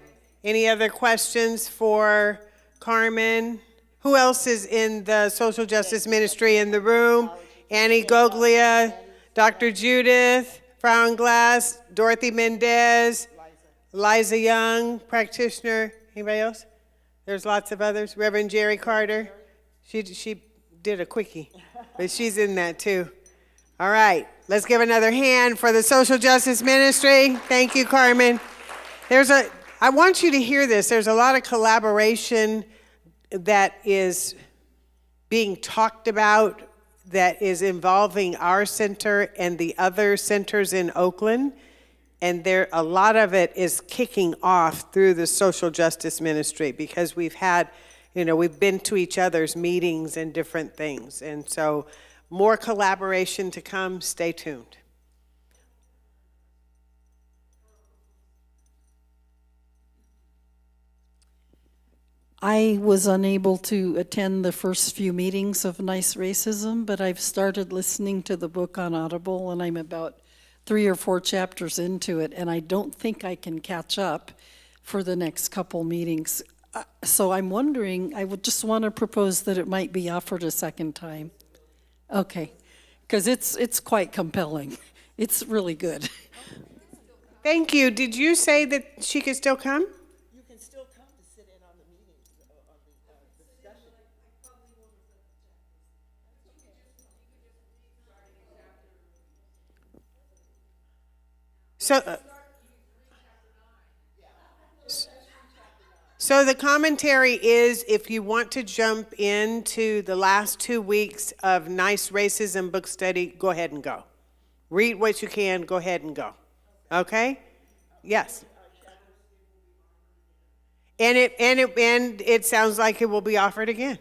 Any other questions for Carmen? Who else is in the Social Justice Ministry in the room? Annie Goglia, Dr. Judith Frauenglass, Dorothy Mendez, Liza Young, practitioner. Anybody else? There's lots of others. Reverend Jerry Carter. She did a quickie, but she's in that too. All right, let's give another hand for the Social Justice Ministry. Thank you, Carmen. I want you to hear this. There's a lot of collaboration that is being talked about that is involving our center and the other centers in Oakland. And a lot of it is kicking off through the social justice ministry because we've had, we've been to each other's meetings and different things. And so more collaboration to come. Stay tuned. I was unable to attend the first few meetings of Nice Racism, but I've started listening to the book on Audible, and I'm about 3 or 4 chapters into it, and I don't think I can catch up for the next couple meetings. So I'm wondering, I would just want to propose that it might be offered a second time. Okay, because it's quite compelling. It's really good. Thank you. Did you say that she could still come? You can still come to sit in on the meetings, on the discussion. So the commentary is, if you want to jump into the last 2 weeks of Nice Racism book study, go ahead and go. Read what you can, go ahead and go. Okay? Yes. And it sounds like it will be offered again.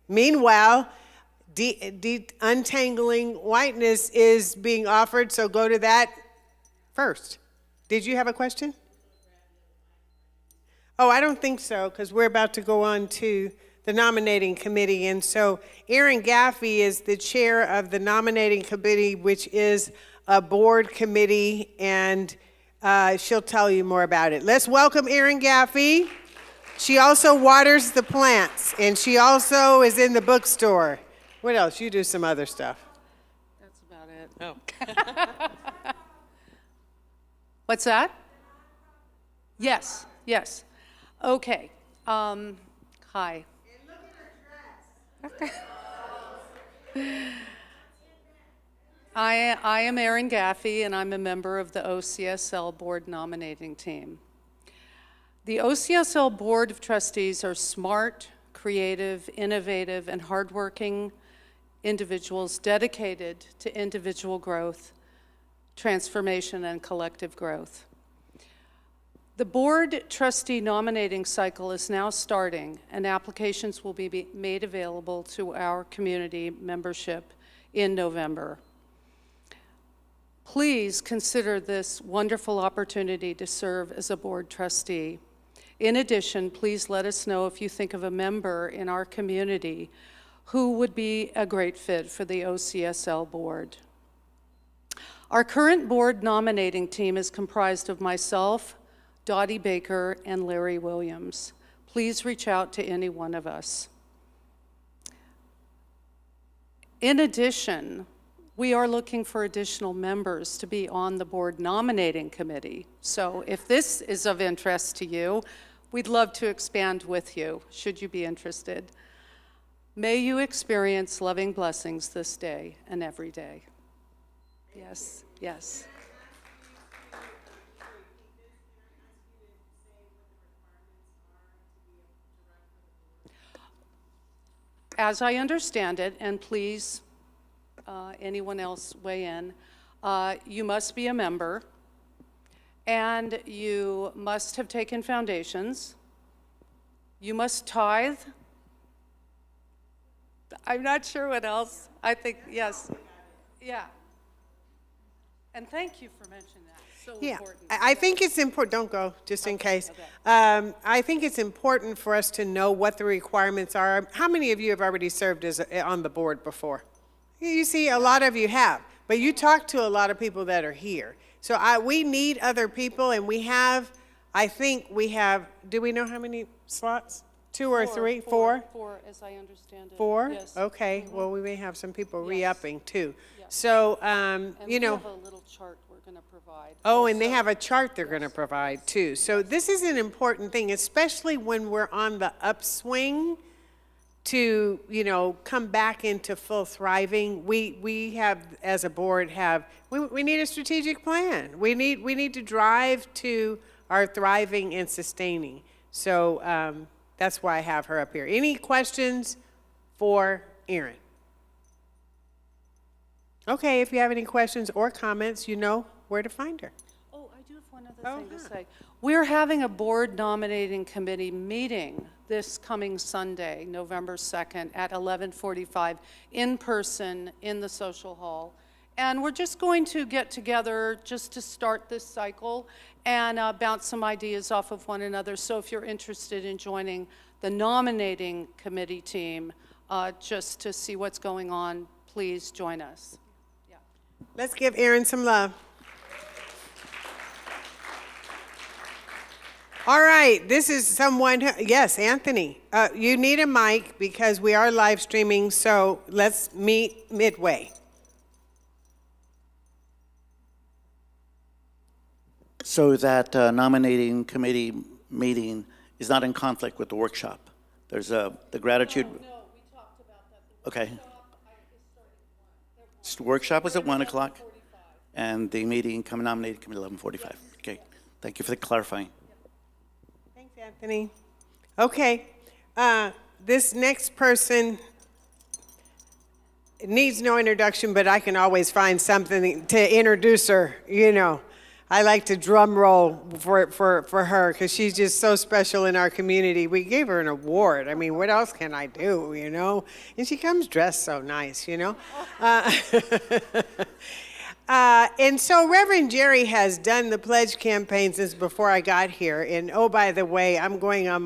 Meanwhile, untangling whiteness is being offered, so go to that first. Did you have a question? Oh, I don't think so, because we're about to go on to the nominating committee. And so Erin Gaffey is the chair of the nominating committee, which is a board committee, and she'll tell you more about it. Let's welcome Erin Gaffey. She also waters the plants, and she also is in the bookstore. What else? You do some other stuff. That's about it. Oh. What's that? Yes, yes. Okay. Hi. I am Erin Gaffey, and I'm a member of the OCSL board nominating team. The OCSL Board of Trustees are smart, creative, innovative, and hardworking individuals dedicated to individual growth, transformation, and collective growth. The board trustee nominating cycle is now starting, and applications will be made available to our community membership in November. Please consider this wonderful opportunity to serve as a board trustee. In addition, please let us know if you think of a member in our community who would be a great fit for the OCSL board. Our current board nominating team is comprised of myself, Dottie Baker, and Larry Williams. Please reach out to any one of us. In addition, we are looking for additional members to be on the board nominating committee. So if this is of interest to you, we'd love to expand with you, should you be interested. May you experience loving blessings this day and every day. Yes, yes. As I understand it, and please, anyone else weigh in, you must be a member, and you must have taken foundations. You must tithe. I'm not sure what else. I think, yes. Yeah. And thank you for mentioning that. So important. I think it's important, don't go, just in case. okay. I think it's important for us to know what the requirements are. How many of you have already served on the board before? You see, a lot of you have, but you talk to a lot of people that are here. So we need other people, and we have, I think we have, do we know how many slots? 2 or 3? 4? 4, as I understand it. 4? Yes. Okay, well, we may have some people Yes. re-upping too. Yes. So, And you we know. have a little chart we're going to provide. Oh, and they also. have a chart they're going to provide too. So this is an important thing, especially when we're on the upswing to, come back into full thriving. We have, as a board, we need a strategic plan. We need to drive to our thriving and sustaining. So that's why I have her up here. Any questions for Erin? Okay, if you have any questions or comments, you know where to find her. Oh, I do have one other thing to say. We're having a board nominating committee meeting this coming Sunday, November 2nd at 11:45 in person in the social hall. And we're just going to get together just to start this cycle and bounce some ideas off of one another. So if you're interested in joining the nominating committee team, just to see what's going on, please join us. Let's give Aaron some love. All right, this is someone, yes, Anthony. You need a mic because we are live streaming, so let's meet midway. So that nominating committee meeting is not in conflict with the workshop? There's the gratitude. No, we talked about that. Okay. So the workshop was at 1 o'clock, and the meeting, nominating committee, 11:45. Okay, thank you for clarifying. Thanks, Anthony. Okay, this next person needs no introduction, but I can always find something to introduce her, you know. I like to drum roll for her because she's just so special in our community. We gave her an award. I mean, what else can I do, you know? And she comes dressed so nice, you know? And so Reverend Jerry has done the pledge campaign since before I got here. And oh, by the way, I'm going on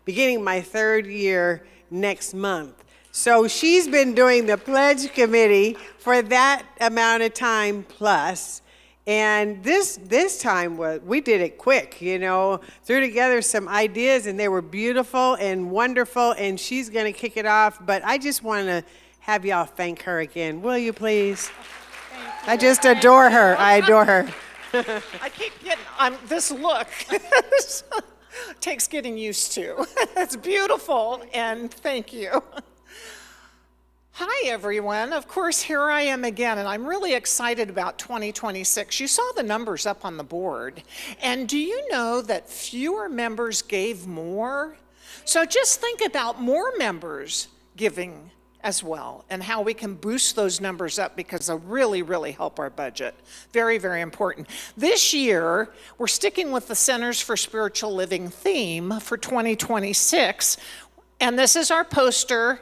beginning my 3rd year next month. So she's been doing the pledge committee for that amount of time plus. And this time we did it quick, you know, threw together some ideas and they were beautiful and wonderful, and she's going to kick it off. But I just want to have y'all thank her again. Will you please? I just adore her. I adore her. I keep getting this look. Takes getting used to. It's beautiful, and thank you. Hi, everyone. Of course, here I am again, and I'm really excited about 2026. You saw the numbers up on the board, and do you know that fewer members gave more? So just think about more members giving as well, and how we can boost those numbers up because they'll really, really help our budget. Very, very important. This year, we're sticking with the Centers for Spiritual Living theme for 2026, and this is our poster.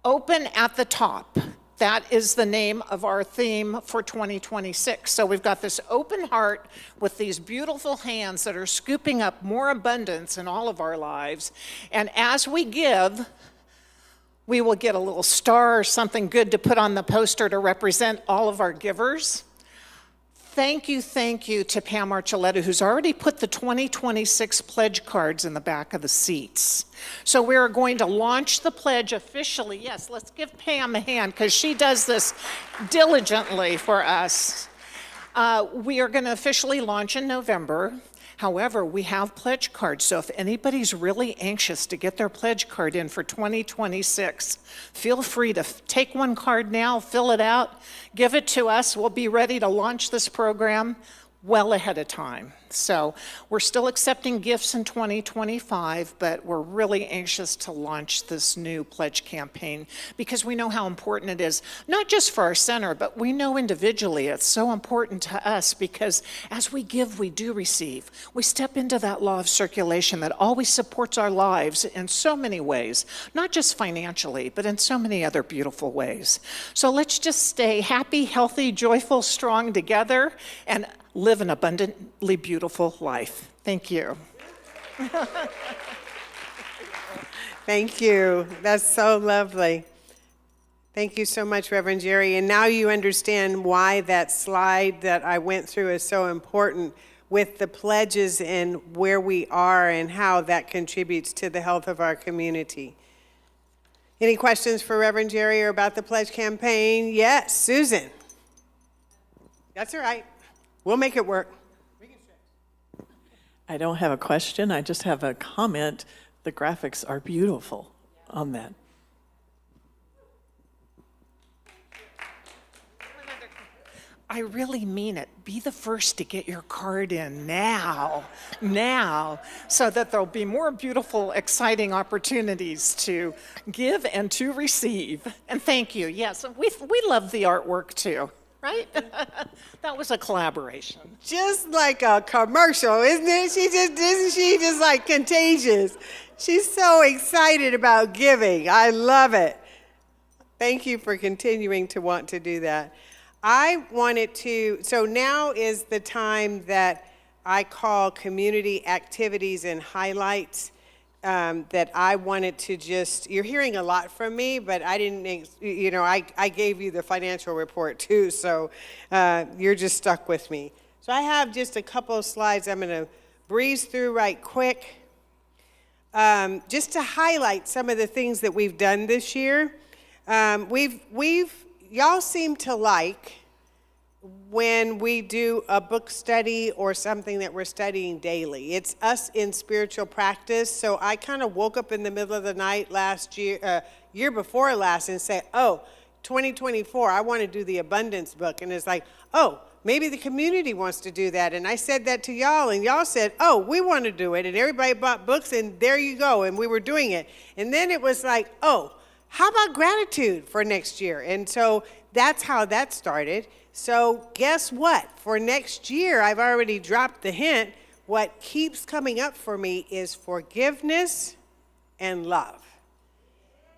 Open at the top. That is the name of our theme for 2026. So we've got this open heart with these beautiful hands that are scooping up more abundance in all of our lives. And as we give, we will get a little star or something good to put on the poster to represent all of our givers. Thank you to Pam Archuleta, who's already put the 2026 pledge cards in the back of the seats. So we're going to launch the pledge officially. Yes, let's give Pam a hand because she does this diligently for us. We are going to officially launch in November. However, we have pledge cards, so if anybody's really anxious to get their pledge card in for 2026, feel free to take one card now, fill it out, give it to us. We'll be ready to launch this program well ahead of time. So we're still accepting gifts in 2025, but we're really anxious to launch this new pledge campaign because we know how important it is, not just for our center, but we know individually it's so important to us because as we give, we do receive. We step into that law of circulation that always supports our lives in so many ways, not just financially, but in so many other beautiful ways. So let's just stay happy, healthy, joyful, strong together, and live an abundantly beautiful life. Thank you. Thank you. That's so lovely. Thank you so much, Reverend Jerry. And now you understand why that slide that I went through is so important with the pledges and where we are and how that contributes to the health of our community. Any questions for Reverend Jerry or about the pledge campaign? Yes, Susan. That's all right. We'll make it work. I don't have a question. I just have a comment. The graphics are beautiful on that. I really mean it. Be the first to get your card in now, so that there'll be more beautiful, exciting opportunities to give and to receive. And thank you. Yes, we love the artwork too. right? That was a collaboration. Just like a commercial, isn't it? Isn't she just like contagious? She's so excited about giving. I love it. Thank you for continuing to want to do that. I wanted to, so now is the time that I call community activities and highlights that I wanted to just, you're hearing a lot from me, but I didn't, I gave you the financial report too, so you're just stuck with me. So I have just a couple of slides I'm going to breeze through right quick, just to highlight some of the things that we've done this year. Y'all seem to like when we do a book study or something that we're studying daily. It's us in spiritual practice. So I kind of woke up in the middle of the night last year, year before last, and said, oh, 2024, I want to do the abundance book. And it's like, oh, maybe the community wants to do that. And I said that to y'all, and y'all said, oh, we want to do it. And everybody bought books, and there you go. And we were doing it. And then it was like, oh, how about gratitude for next year? And so that's how that started. So guess what? For next year, I've already dropped the hint. What keeps coming up for me is forgiveness and love.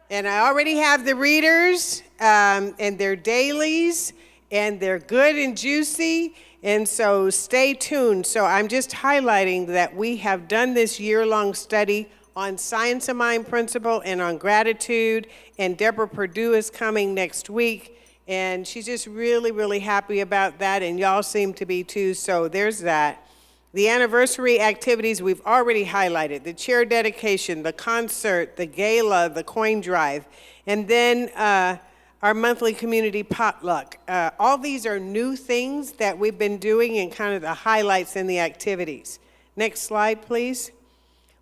And I already have the readers and their dailies, and they're good and juicy. And so stay tuned. So I'm just highlighting that we have done this year-long study on Science of Mind principle and on gratitude. And Deborah Perdue is coming next week. And she's just really, really happy about that. And y'all seem to be too. So there's that. The anniversary activities we've already highlighted. The chair dedication, the concert, the gala, the coin drive. And then our monthly community potluck. All these are new things that we've been doing and kind of the highlights in the activities. Next slide, please.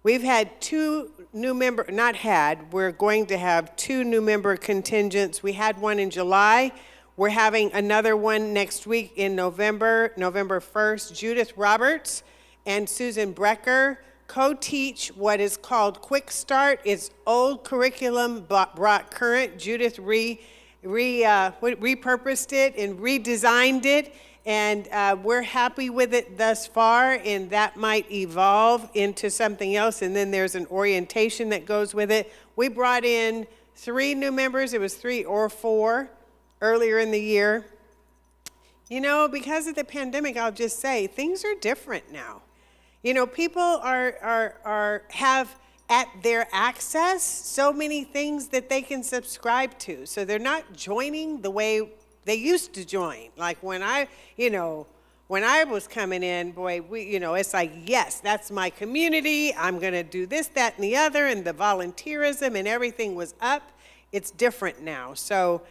We've had two new member, not had, we're going to have two new member contingents. We had one in July. We're having another one next week in November 1st. Judith Roberts and Susan Brecker co-teach what is called Quick Start. It's old curriculum brought current. Judith repurposed it and redesigned it. And we're happy with it thus far, and that might evolve into something else. And then there's an orientation that goes with it. We brought in 3 new members. It was 3 or 4 earlier in the year. You know, because of the pandemic, I'll just say things are different now. You know, people have at their access so many things that they can subscribe to. So they're not joining the way they used to join. Like when I was coming in, boy, it's like, yes, that's my community. I'm going to do this, that, and the other, and the volunteerism and everything was up. It's different now. So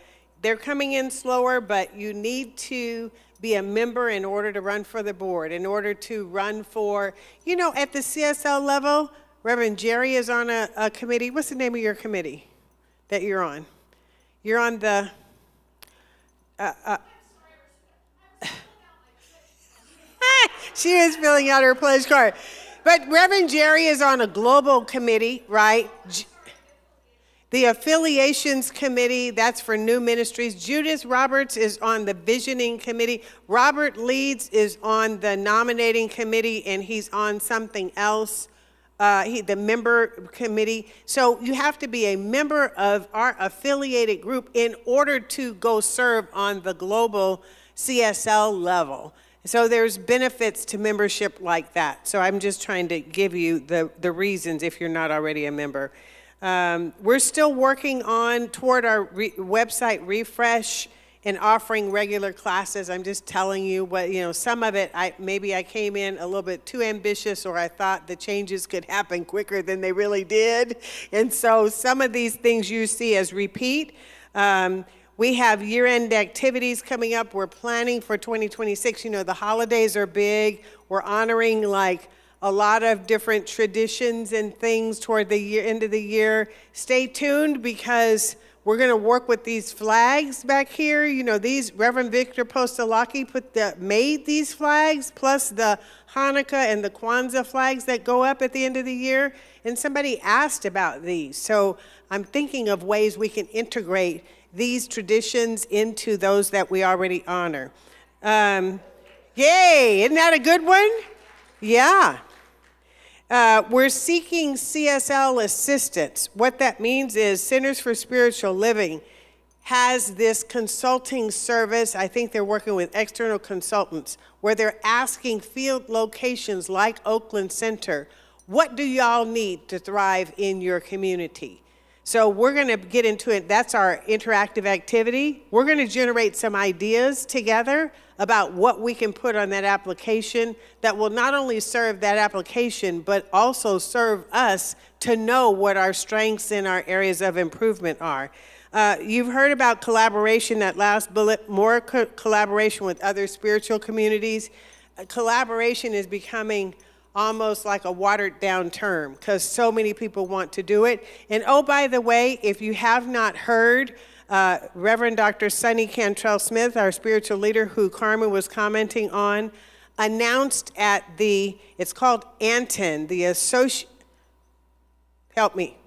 they're coming in slower, but you need to be a member in order to run for the board, in order to run for, at the CSL level. Reverend Jerry is on a committee. What's the name of your committee that you're on? You're on the... She was filling out her pledge card. But Reverend Jerry is on a global committee, right? The affiliations committee, that's for new ministries. Judith Roberts is on the visioning committee. Robert Leeds is on the nominating committee, and he's on something else. The member committee. So you have to be a member of our affiliated group in order to go serve on the global CSL level. So there's benefits to membership like that. So I'm just trying to give you the reasons if you're not already a member. We're still working toward our website refresh and offering regular classes. I'm just telling you what, some of it, maybe I came in a little bit too ambitious, or I thought the changes could happen quicker than they really did. And so some of these things you see as repeat. We have year-end activities coming up. We're planning for 2026. The holidays are big. We're honoring like a lot of different traditions and things toward the end of the year. Stay tuned because We're going to work with these flags back here. You know, these, Reverend Victor Postolaki made these flags, plus the Hanukkah and the Kwanzaa flags that go up at the end of the year. And somebody asked about these. So I'm thinking of ways we can integrate these traditions into those that we already honor. Yay, isn't that a good one? Yeah. We're seeking CSL assistance. What that means is Centers for Spiritual Living has this consulting service. I think they're working with external consultants where they're asking field locations like Oakland Center, what do y'all need to thrive in your community? So we're going to get into it. That's our interactive activity. We're going to generate some ideas together about what we can put on that application that will not only serve that application, but also serve us to know what our strengths and our areas of improvement are. You've heard about collaboration, that last bullet, more collaboration with other spiritual communities. Collaboration is becoming almost like a watered down term because so many people want to do it. And oh, by the way, if you have not heard, Reverend Dr. Sonny Cantrell Smith, our spiritual leader who Carmen was commenting on, announced at it's called Anton, the help me.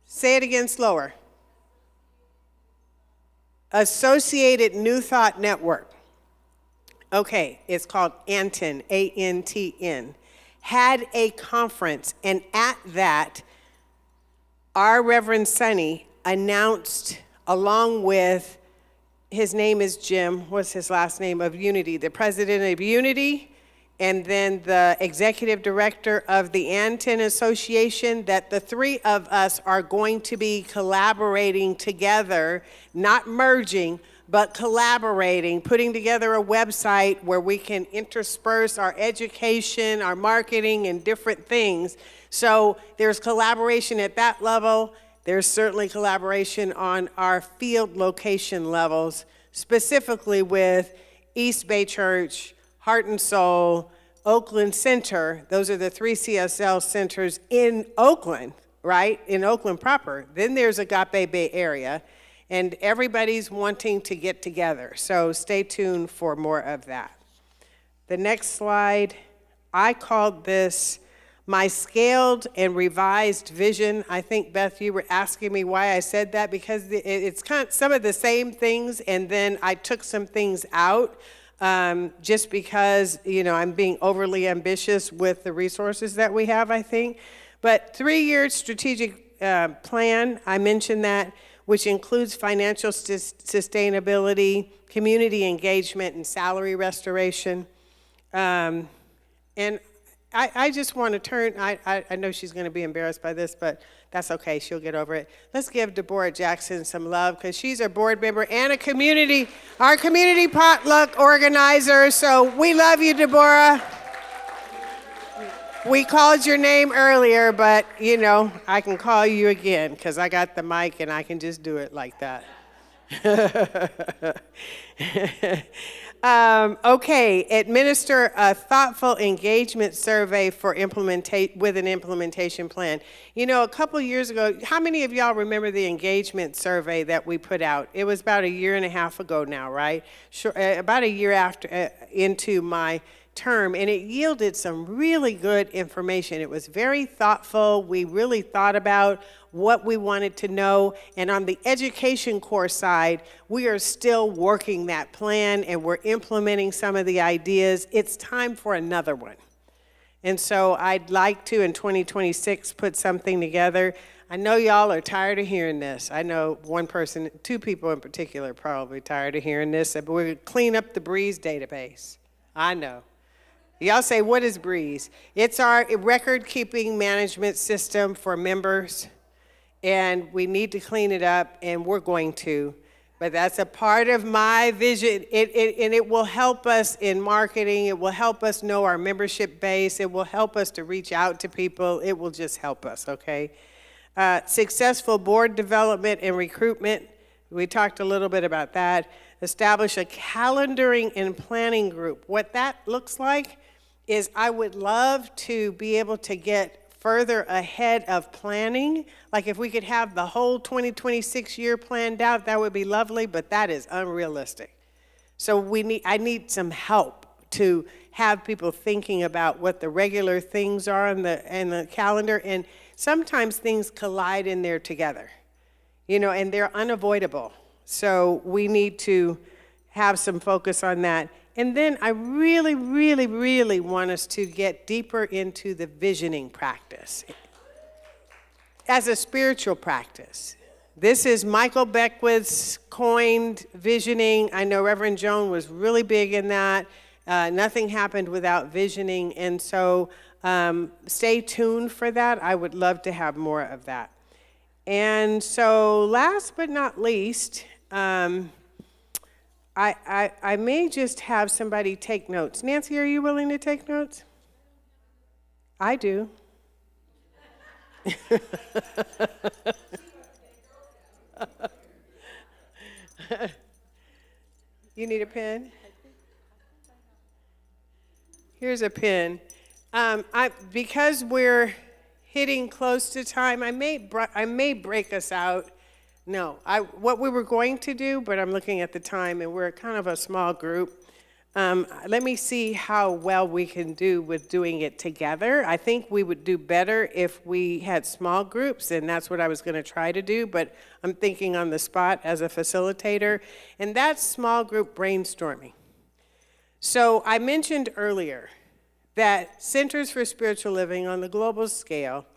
Say it again slower. Associated New Thought Network. Okay, it's called Anton, A-N-T-N, had a conference, and at that, our Reverend Sonny announced, along with, his name is Jim, what's his last name, of Unity, the president of Unity, and then the executive director of the Anton Association, that the three of us are going to be collaborating together, not merging, but collaborating, putting together a website where we can intersperse our education, our marketing, and different things. So there's collaboration at that level. There's certainly collaboration on our field location levels, specifically with East Bay Church, Heart and Soul, Oakland Center. Those are the 3 CSL centers in Oakland, right? In Oakland proper. Then there's Agape Bay Area. And everybody's wanting to get together. So stay tuned for more of that. The next slide, I called this my scaled and revised vision. I think, Beth, you were asking me why I said that, because it's kind of some of the same things, and then I took some things out just because, you know, I'm being overly ambitious with the resources that we have, I think. But 3-year strategic plan, I mentioned that, which includes financial sustainability, community engagement, and salary restoration. And I just want to turn, I know she's going to be embarrassed by this, but that's okay, she'll get over it. Let's give Deborah Jackson some love, because she's our board member and our community potluck organizer, so we love you, Deborah. We called your name earlier, but, you know, I can call you again, because I got the mic and I can just do it like that. Okay, administer a thoughtful engagement survey for with an implementation plan. You know, a couple years ago, how many of y'all remember the engagement survey that we put out? It was about 1.5 years ago now, right? Sure, about a year into my term, and it yielded some really good information. It was very thoughtful. We really thought about what we wanted to know, and on the education core side, we are still working that plan, and we're implementing some of the ideas. It's time for another one. And so I'd like to, in 2026, put something together. I know y'all are tired of hearing this. I know one person, 2 people in particular, are probably tired of hearing this, but we're going to clean up the Breeze database. I know. Y'all say, what is Breeze? It's our record-keeping management system for members, and we need to clean it up, and we're going to. But that's a part of my vision, and it will help us in marketing. It will help us know our membership base. It will help us to reach out to people. It will just help us, okay? Successful board development and recruitment. We talked a little bit about that. Establish a calendaring and planning group. What that looks like is I would love to be able to get further ahead of planning. Like if we could have the whole 2026 year planned out, that would be lovely, but that is unrealistic. So I need some help to have people thinking about what the regular things are in the calendar, and sometimes things collide in there together, and they're unavoidable. So we need to have some focus on that. And then I really, really, really want us to get deeper into the visioning practice as a spiritual practice. This is Michael Beckwith's coined visioning. I know Reverend Joan was really big in that. Nothing happened without visioning. And so stay tuned for that. I would love to have more of that. And so last but not least, I may just have somebody take notes. Nancy, are you willing to take notes? I do. You need a pen? Here's a pen. Because we're hitting close to time, I may break us out. No, what we were going to do, but I'm looking at the time, and we're kind of a small group. Let me see how well we can do with doing it together. I think we would do better if we had small groups, and that's what I was going to try to do, but I'm thinking on the spot as a facilitator, and that's small group brainstorming. So I mentioned earlier that Centers for Spiritual Living on the global scale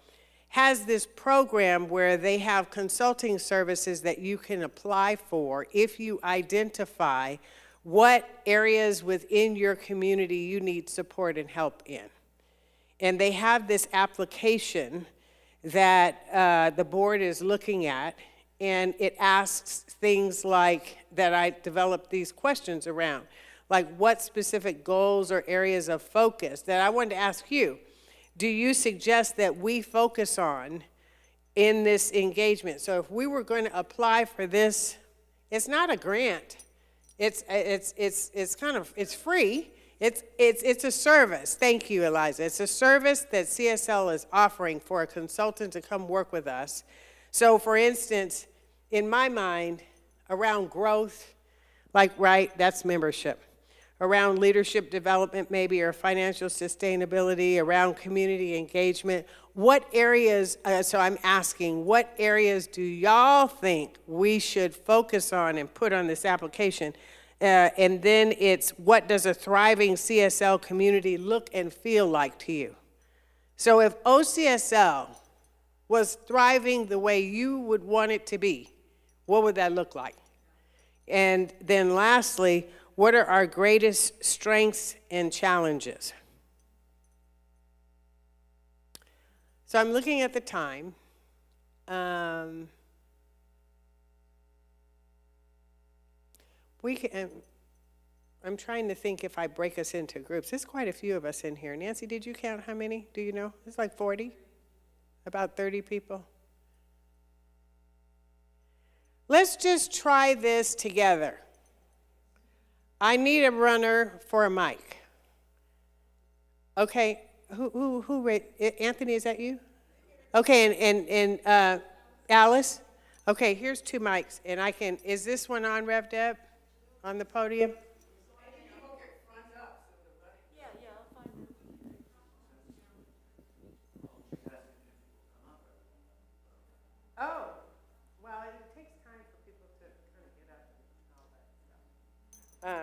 has this program where they have consulting services that you can apply for if you identify what areas within your community you need support and help in. And they have this application that the board is looking at, and it asks things like that I developed these questions around, like what specific goals or areas of focus that I wanted to ask you. Do you suggest that we focus on in this engagement? So if we were going to apply for this, it's not a grant. It's free. It's a service. Thank you, Eliza. It's a service that CSL is offering for a consultant to come work with us. So for instance, in my mind, around growth, that's membership. Around leadership development maybe, or financial sustainability, around community engagement. What areas, so I'm asking, what areas do y'all think we should focus on and put on this application? And then it's, what does a thriving CSL community look and feel like to you? So if OCSL was thriving the way you would want it to be, what would that look like? And then lastly, what are our greatest strengths and challenges? So I'm looking at the time. I'm trying to think if I break us into groups. There's quite a few of us in here. Nancy, did you count how many? Do you know? It's like 40, about 30 people. Let's just try this together. I need a runner for a mic. Okay, who Anthony, is that you? Okay, and Alice? Okay, here's 2 mics, and is this one on, Rev Deb? On the podium? Oh, well, it takes time for people to kind of get up and all that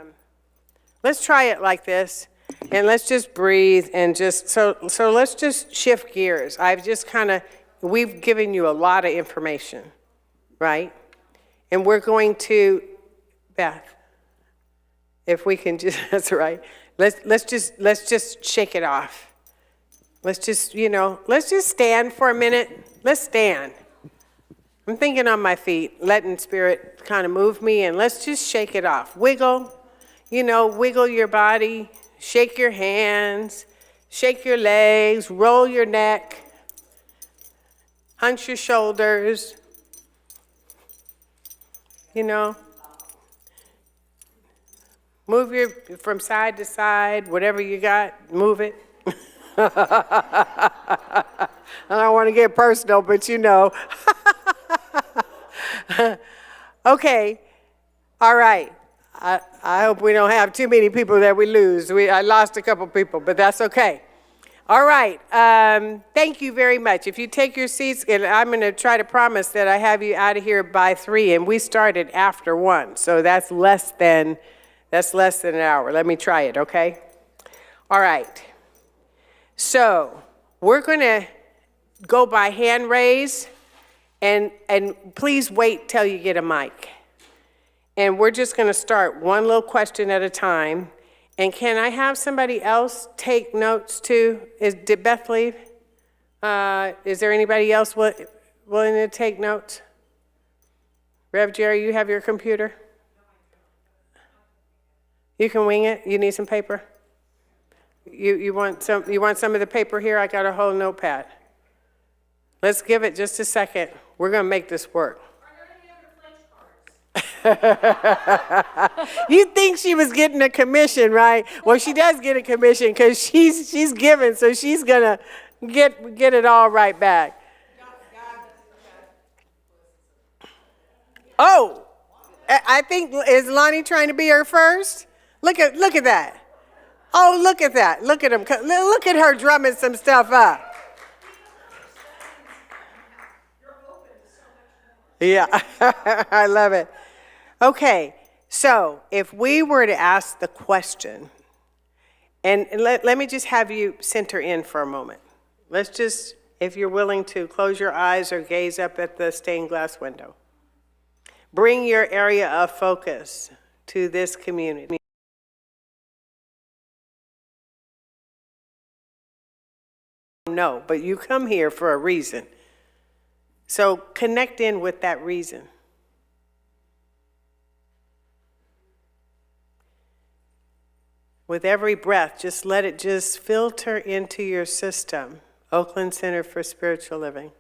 stuff. Let's try it like this, and let's just breathe and so let's just shift gears. We've given you a lot of information, right? And we're going to, Beth, if we can just, that's right. Let's just shake it off. Let's just stand for a minute. Let's stand. I'm thinking on my feet, letting Spirit kind of move me, and let's just shake it off. Wiggle, wiggle your body, shake your hands, shake your legs, roll your neck, hunch your shoulders, move from side to side, whatever you got, move it. don't want to get personal, but you know. Okay, all right. I hope we don't have too many people that we lose. I lost a couple people, but that's okay. All right, thank you very much. If you take your seats, and I'm going to try to promise that I have you out of here by 3, and we started after 1, so that's less than an hour. Let me try it, okay? All right. So we're going to go by hand raise, and please wait till you get a mic. And we're just going to start one little question at a time. And can I have somebody else take notes too? Did Beth leave? Is there anybody else willing to take notes? Rev Jerry, you have your computer? You can wing it? You need some paper? You want some of the paper here? I got a whole notepad. Let's give it just a second. We're going to make this work. You think she was getting a commission, right? Well, she does get a commission because she's given, so she's gonna get it all right back. Oh, I think, is Lonnie trying to be her first? Look at that. Oh, look at that. Look at him. Look at her drumming some stuff up. Yeah, I love it. Okay, so if we were to ask the question, and let me just have you center in for a moment. Let's just, if you're willing to, close your eyes or gaze up at the stained glass window. Bring your area of focus to this community. No, but you come here for a reason. So connect in with that reason. With every breath, just let it just filter into your system, Oakland Center for Spiritual Living.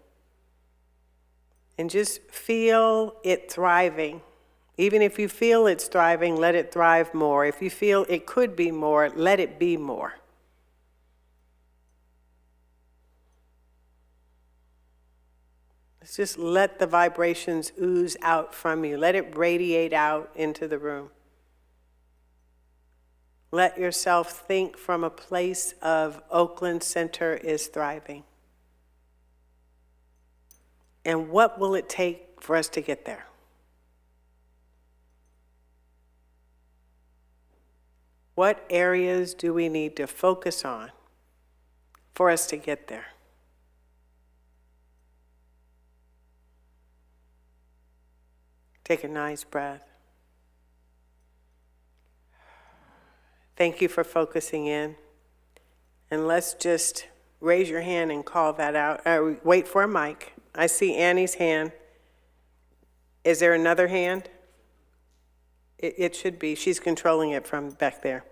And just feel it thriving. Even if you feel it's thriving, let it thrive more. If you feel it could be more, let it be more. Let's just let the vibrations ooze out from you. Let it radiate out into the room. Let yourself think from a place of Oakland Center is thriving. And what will it take for us to get there? What areas do we need to focus on for us to get there? Take a nice breath. Thank you for focusing in. And let's just raise your hand and call that out. Wait for a mic. I see Annie's hand. Is there another hand? It should be. She's controlling it from back there.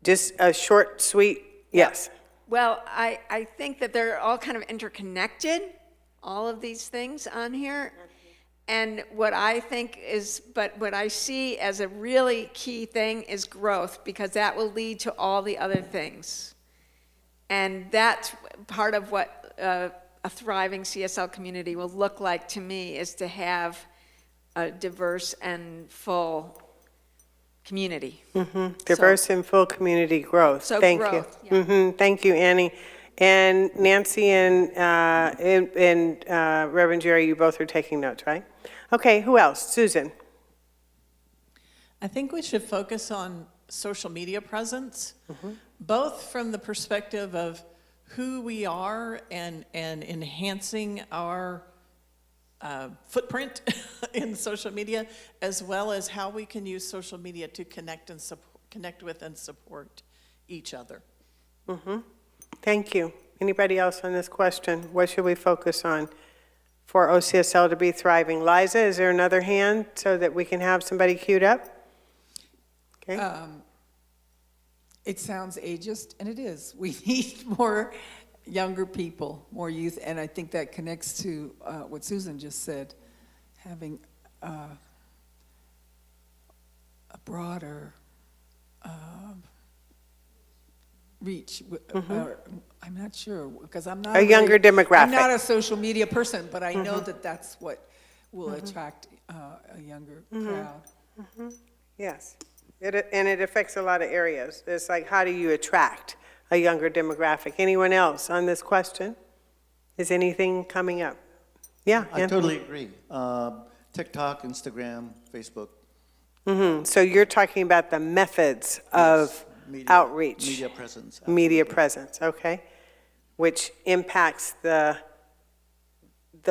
Just a short, sweet, yes. Well, I think that they're all kind of interconnected, all of these things on here. And what I think is, but what I see as a really key thing is growth, because that will lead to all the other things. And that's part of what a thriving CSL community will look like to me, is to have a diverse and full community. Mm-hmm. Diverse and full community growth. So Thank growth, you. yeah. Mm-hmm. Thank you, Annie. And Nancy and Reverend Jerry, you both are taking notes, right? Okay, who else? Susan. I think we should focus on social media presence, both from the perspective of who we are and enhancing our footprint in social media, as well as how we can use social media to connect with and support each other. Thank you. Anybody else on this question? What should we focus on for OCSL to be thriving? Liza, is there another hand so that we can have somebody queued up? Okay. It sounds ageist, and it is. We need more younger people, more youth, and I think that connects to what Susan just said, having a broader reach? I'm not sure, because I'm not. A younger I'm demographic. not a social media person, but I know that that's what will attract a younger crowd. Yes, and it affects a lot of areas. It's like, how do you attract a younger demographic? Anyone else on this question? Is anything coming up? Yeah, I Anthony? totally agree. TikTok, Instagram, Facebook. So you're talking about the methods of Media- outreach? Media presence. Media absolutely. presence, okay. Which impacts the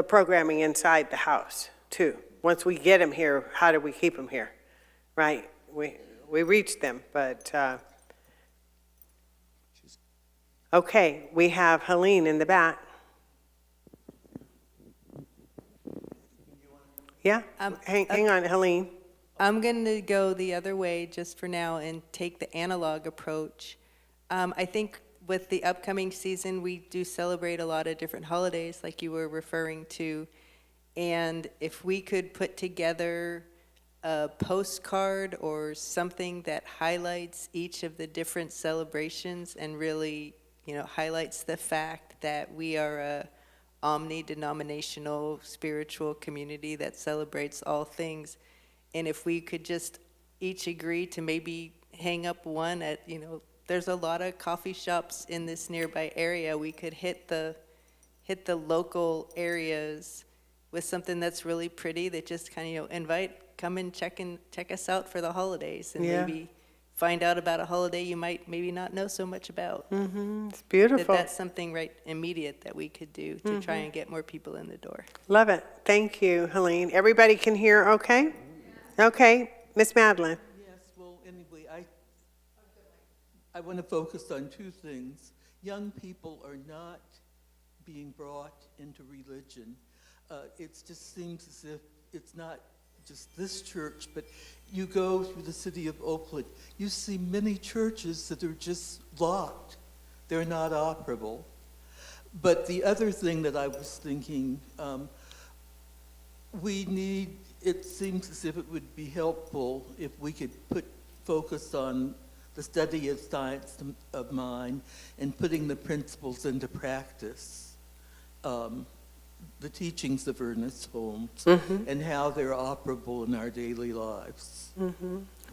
programming inside the house, too. Once we get them here, how do we keep them here, right? We reach them, but, okay, we have Helene in the back. Yeah, hang on, Helene. I'm going to go the other way just for now and take the analog approach. I think with the upcoming season, we do celebrate a lot of different holidays like you were referring to. And if we could put together a postcard or something that highlights each of the different celebrations and really, highlights the fact that we are a omni-denominational spiritual community that celebrates all things. And if we could just each agree to maybe hang up one at, there's a lot of coffee shops in this nearby area. We could hit the local areas with something that's really pretty that just kind of, come and check us out for the holidays and Yeah. maybe find out about a holiday you might maybe not know so much about. It's beautiful. That's something right immediate that we could do to try and get more people in the door. Love it. Thank you, Helene. Everybody can hear okay? Okay, Miss Madeline. Yes, well, anyway, I want to focus on two things. Young people are not being brought into religion. It just seems as if it's not just this church, but you go through the city of Oakland, you see many churches that are just locked. They're not operable. But the other thing that I was thinking, it seems as if it would be helpful if we could focus on the study of science of mind and putting the principles into practice. The teachings of Ernest Holmes and how they're operable in our daily lives.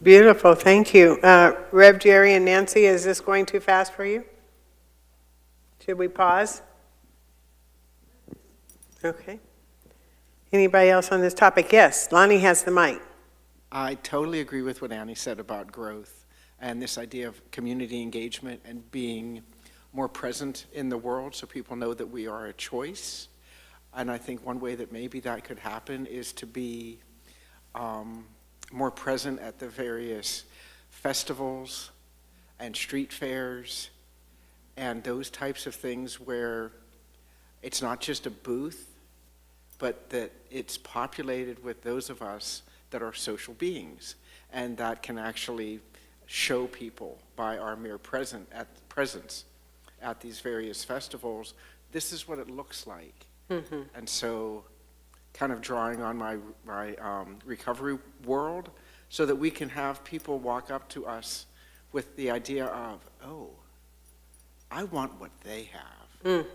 Beautiful, thank you. Rev Jerry and Nancy, is this going too fast for you? Should we pause? Okay. Anybody else on this topic? Yes, Lonnie has the mic. I totally agree with what Annie said about growth and this idea of community engagement and being more present in the world so people know that we are a choice. And I think one way that maybe that could happen is to be more present at the various festivals and street fairs and those types of things where it's not just a booth, but that it's populated with those of us that are social beings and that can actually show people by our mere presence at these various festivals, this is what it looks like. And so kind of drawing on my recovery world so that we can have people walk up to us with the idea of, oh, I want what they have.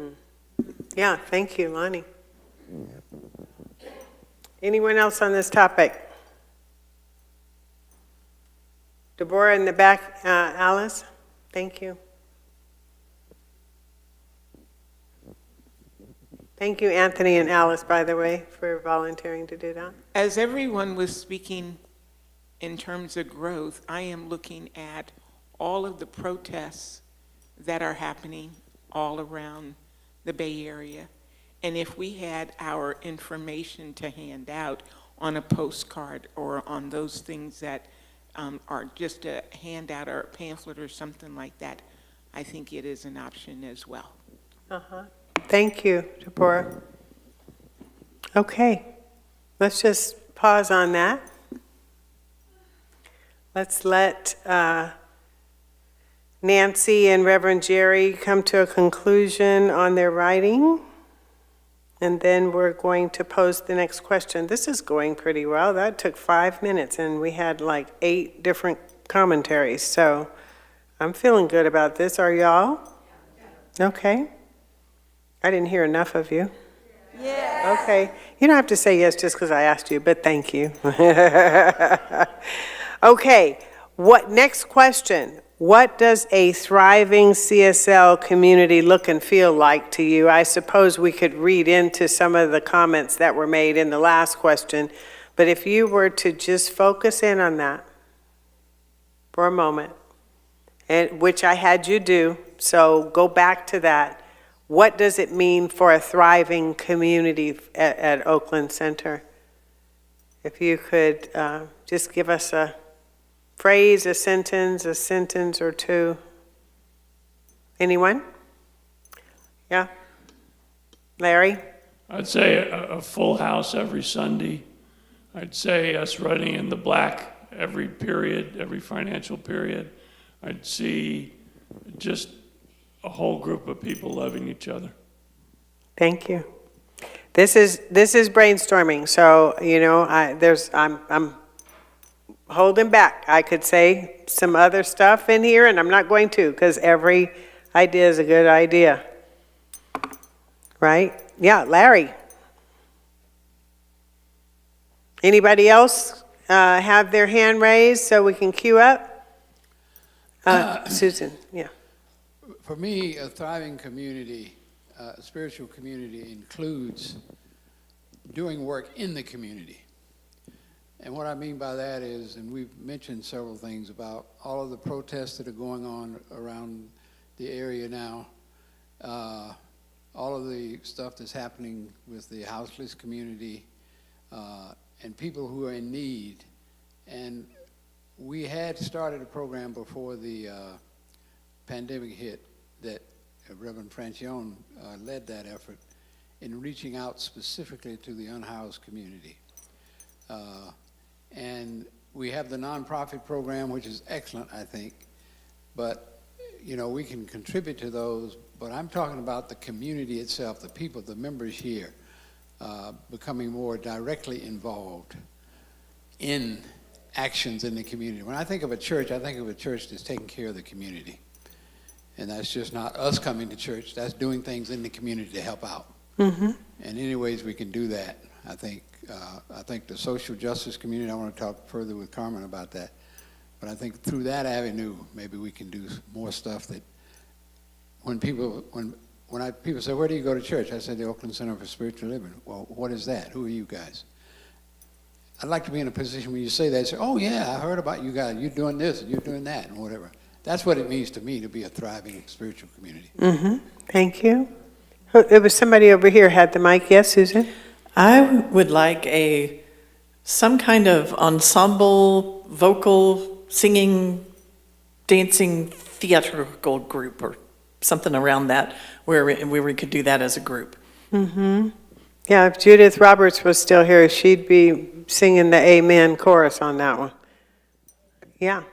Yeah, thank you, Lonnie. Anyone else on this topic? Deborah in the back, Alice, thank you. Thank you, Anthony and Alice, by the way, for volunteering to do that. As everyone was speaking in terms of growth, I am looking at all of the protests that are happening all around the Bay Area. And if we had our information to hand out on a postcard or on those things that are just a handout or a pamphlet or something like that, I think it is an option as well. Thank you, Deborah. Okay, let's just pause on that. Let's let Nancy and Reverend Jerry come to a conclusion on their writing. And then we're going to pose the next question. This is going pretty well. That took 5 minutes and we had like 8 different commentaries. So I'm feeling good about this. Are y'all? Okay. I didn't hear enough of you. Yeah. Okay. You don't have to say yes just because I asked you, but thank you. Okay. Next question. What does a thriving CSL community look and feel like to you? I suppose we could read into some of the comments that were made in the last question, but if you were to just focus in on that for a moment, and which I had you do, so go back to that. What does it mean for a thriving community at Oakland Center? If you could just give us a phrase, a sentence or two. Anyone? Yeah? Larry? I'd say a full house every Sunday. I'd say us running in the black every period, every financial period. I'd see just a whole group of people loving each other. Thank you. This is brainstorming, so I'm holding back. I could say some other stuff in here, and I'm not going to, because every idea is a good idea. Right? Yeah, Larry. Anybody else have their hand raised so we can queue up? Susan, yeah. For me, a thriving community, a spiritual community, includes doing work in the community. And what I mean by that is, and we've mentioned several things about all of the protests that are going on around the area now, all of the stuff that's happening with the houseless community, and people who are in need. And we had started a program before the pandemic hit that Reverend Francione led that effort in reaching out specifically to the unhoused community. And we have the nonprofit program, which is excellent, I think, but we can contribute to those, but I'm talking about the community itself, the people, the members here, becoming more directly involved in actions in the community. When I think of a church, I think of a church that's taking care of the community. And that's just not us coming to church, that's doing things in the community to help out. Mm-hmm. And any ways we can do that, I think the social justice community, I want to talk further with Carmen about that, but I think through that avenue, maybe we can do more stuff that when people say, where do you go to church? I say the Oakland Center for Spiritual Living. Well, what is that? Who are you guys? I'd like to be in a position where you say that, say, oh yeah, I heard about you guys, you're doing this, and you're doing that, and whatever. That's what it means to me to be a thriving spiritual community. Mm-hmm. Thank you. There was somebody over here had the mic. Yes, Susan? I would like some kind of ensemble, vocal, singing, dancing, theatrical group or something around that where we could do that as a group. Mm-hmm. Yeah, if Judith Roberts was still here, she'd be singing the Amen chorus on that one. Yeah.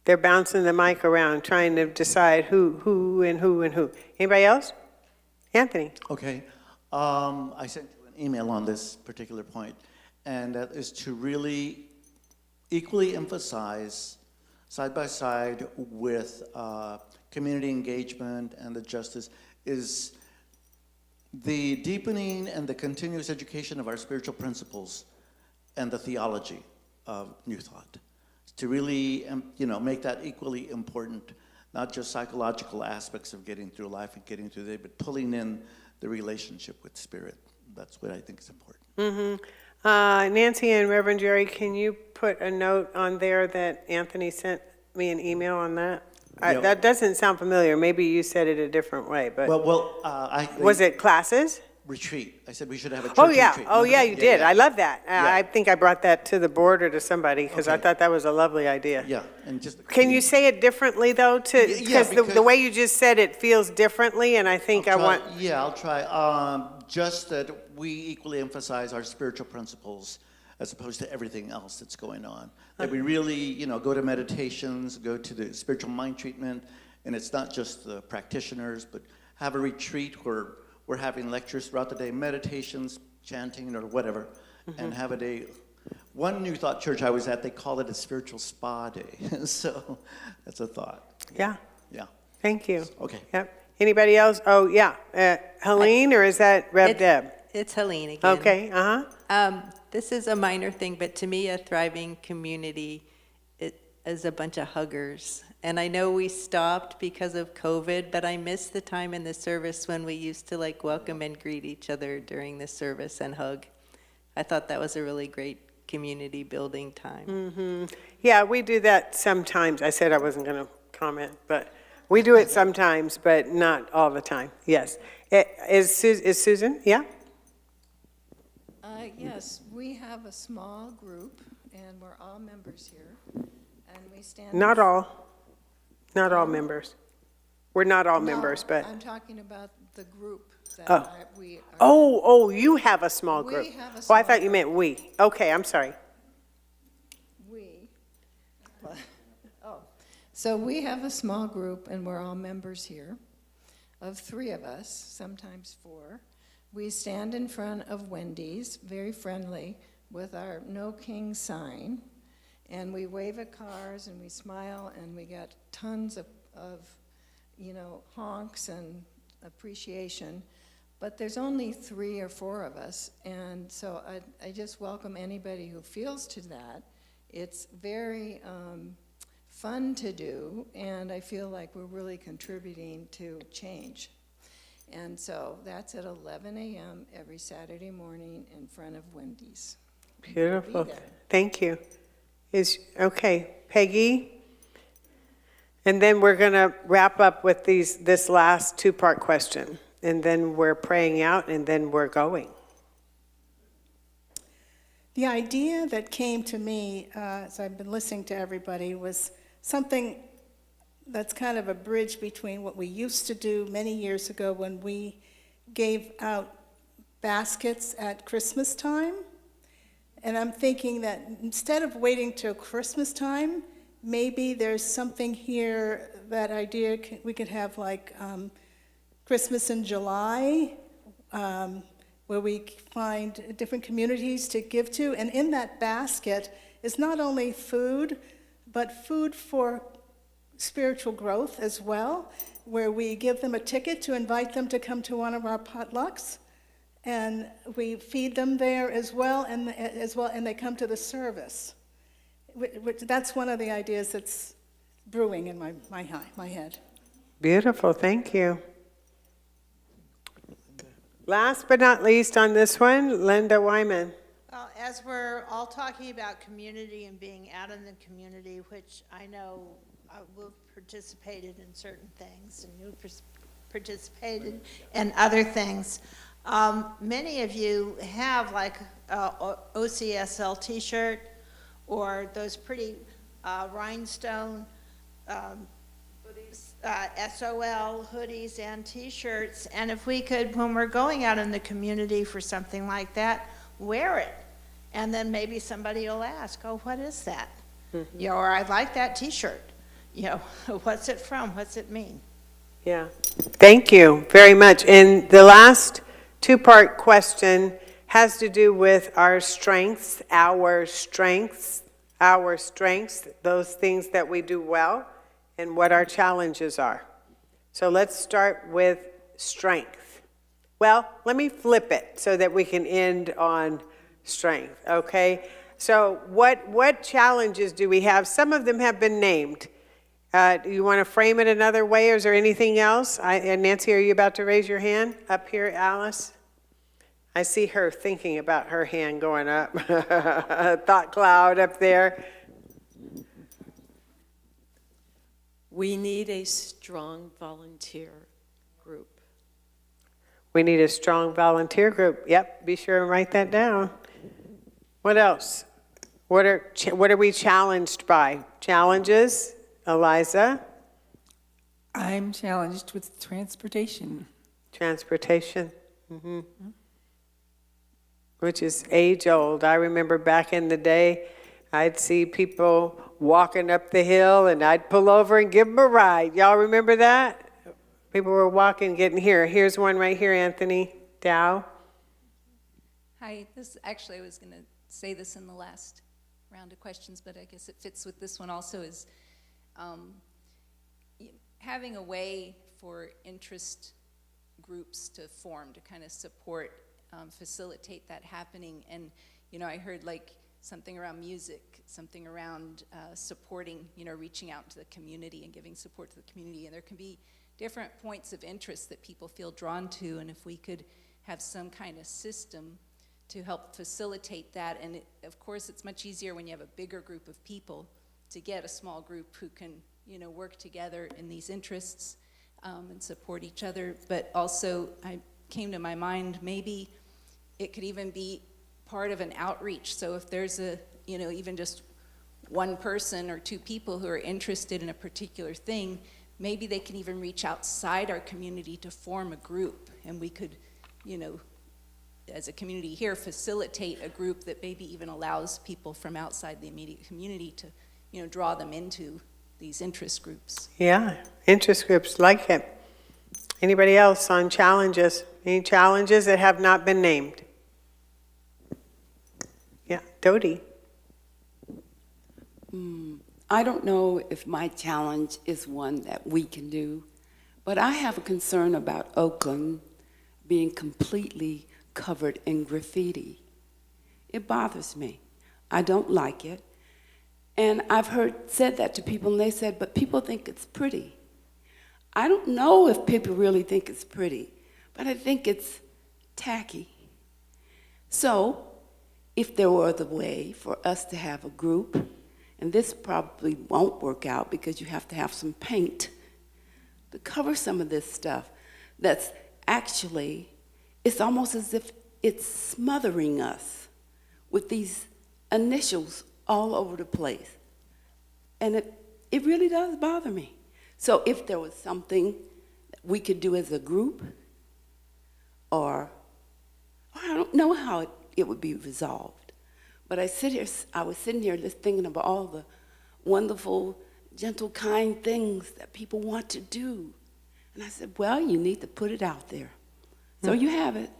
They're bouncing the mic around, trying to decide who and who and who. Anybody else? Anthony. Okay. I sent you an email on this particular point, and that is to really equally emphasize, side by side with community engagement and the justice, is the deepening and the continuous education of our spiritual principles and the theology of New Thought. To really, make that equally important, not just psychological aspects of getting through life and getting through the day, but pulling in the relationship with Spirit. That's what I think is important. Mm-hmm. Nancy and Reverend Jerry, can you put a note on there that Anthony sent me an email on that? That doesn't sound familiar. Maybe you said it a different way, but was it classes? Retreat. I said we should have a church retreat. Oh, yeah, you did. Yeah. I love that. Yeah. I think I brought that to the board or to somebody because I thought that was a lovely idea. Yeah, and just. Can you say it differently though? Because the way you just said it feels differently, and I think Yeah, I'll try. Just that we equally emphasize our spiritual principles as opposed to everything else that's going on. That we really, go to meditations, go to the spiritual mind treatment, and it's not just the practitioners, but have a retreat where we're having lectures throughout the day, meditations, chanting, or whatever, and have a day One New Thought church I was at, they call it a spiritual spa day. So that's a thought. Yeah, Yeah. thank you. Okay. Yep. Anybody else? Oh, yeah. Helene, or is that Rev It's- Deb? It's Helene again. Okay, This is a minor thing, but to me, a thriving community is a bunch of huggers. And I know we stopped because of COVID, but I miss the time in the service when we used to like welcome and greet each other during the service and hug. I thought that was a really great community building time. Yeah, we do that sometimes. I said I wasn't going to comment, but we do it sometimes, but not all the time. Yes. Is Susan? Yeah? Yes, we have a small group, and we're all members here, and we stand. Not all. Not all members. We're not all members, but. I'm talking about the group that Oh. we are. Oh, you have a small We group. have a Oh, I small thought you meant we. Okay, I'm sorry. So we have a small group, and we're all members here, of 3 of us, sometimes 4. We stand in front of Wendy's, very friendly, with our No King sign, and we wave at cars, and we smile, and we get tons of honks and appreciation. But there's only 3 or 4 of us, and so I just welcome anybody who feels to that. It's very fun to do, and I feel like we're really contributing to change. And so that's at 11 a.m. every Saturday morning in front of Wendy's. Beautiful. Be there. Thank you. Okay, Peggy? And then we're going to wrap up with this last 2-part question. And then we're praying out, and then we're going. The idea that came to me as I've been listening to everybody was something that's kind of a bridge between what we used to do many years ago when we gave out baskets at Christmas time. And I'm thinking that instead of waiting till Christmas time, maybe there's something here, that idea, we could have like Christmas in July, where we find different communities to give to. And in that basket is not only food, but food for spiritual growth as well, where we give them a ticket to invite them to come to one of our potlucks, and we feed them there as well, and they come to the service. That's one of the ideas that's brewing in my head. Beautiful, thank you. Last but not least on this one, Linda Wyman. Well, as we're all talking about community and being out in the community, which I know we've participated in certain things and you've participated in other things. Many of you have like a OCSL t-shirt or those pretty rhinestone SOL hoodies and t-shirts, and if we could, when we're going out in the community for something like that, wear it. And then maybe somebody will ask, oh, what is that? Mm-hmm. Or I like that t-shirt. What's it from? What's it mean? Yeah, thank you very much. And the last 2-part question has to do with our strengths, those things that we do well, and what our challenges are. So let's start with strength. Well, let me flip it so that we can end on strength, okay? So what challenges do we have? Some of them have been named. Do you want to frame it another way, or is there anything else? And Nancy, are you about to raise your hand? Up here, Alice? I see her thinking about her hand going up. Thought cloud up there. We need a strong volunteer group. We need a strong volunteer group. Yep, be sure and write that down. What else? What are we challenged by? Challenges? Eliza? I'm challenged with transportation. Transportation. Mm-hmm. Which is age-old. I remember back in the day, I'd see people walking up the hill, and I'd pull over and give them a ride. Y'all remember that? People were walking, getting here. Here's one right here, Anthony Dow. Hi, I was going to say this in the last round of questions, but I guess it fits with this one also, is having a way for interest groups to form to kind of support, facilitate that happening. And, you know, I heard like something around music, something around supporting, you know, reaching out to the community and giving support to the community. And there can be different points of interest that people feel drawn to, and if we could have some kind of system to help facilitate that. And of course, it's much easier when you have a bigger group of people to get a small group who can, you know, work together in these interests and support each other. But also, I came to my mind, maybe it could even be part of an outreach. So if there's a, you know, even just one person or two people who are interested in a particular thing, maybe they can even reach outside our community to form a group, and we could, you know, as a community here, facilitate a group that maybe even allows people from outside the immediate community to, you know, draw them into these interest groups. Yeah, interest groups, like it. Anybody else on challenges? Any challenges that have not been named? Yeah, Dodie. I don't know if my challenge is one that we can do, but I have a concern about Oakland being completely covered in graffiti. It bothers me. I don't like it. And I've said that to people, and they said, but people think it's pretty. I don't know if people really think it's pretty, but I think it's tacky. So, if there were the way for us to have a group, and this probably won't work out because you have to have some paint to cover some of this stuff that's actually, it's almost as if it's smothering us with these initials all over the place. And it really does bother me. So if there was something that we could do as a group, or I don't know how it would be resolved, but I was sitting here just thinking about all the wonderful, gentle, kind things that people want to do. And I said, well, you need to put it out there. So you have it.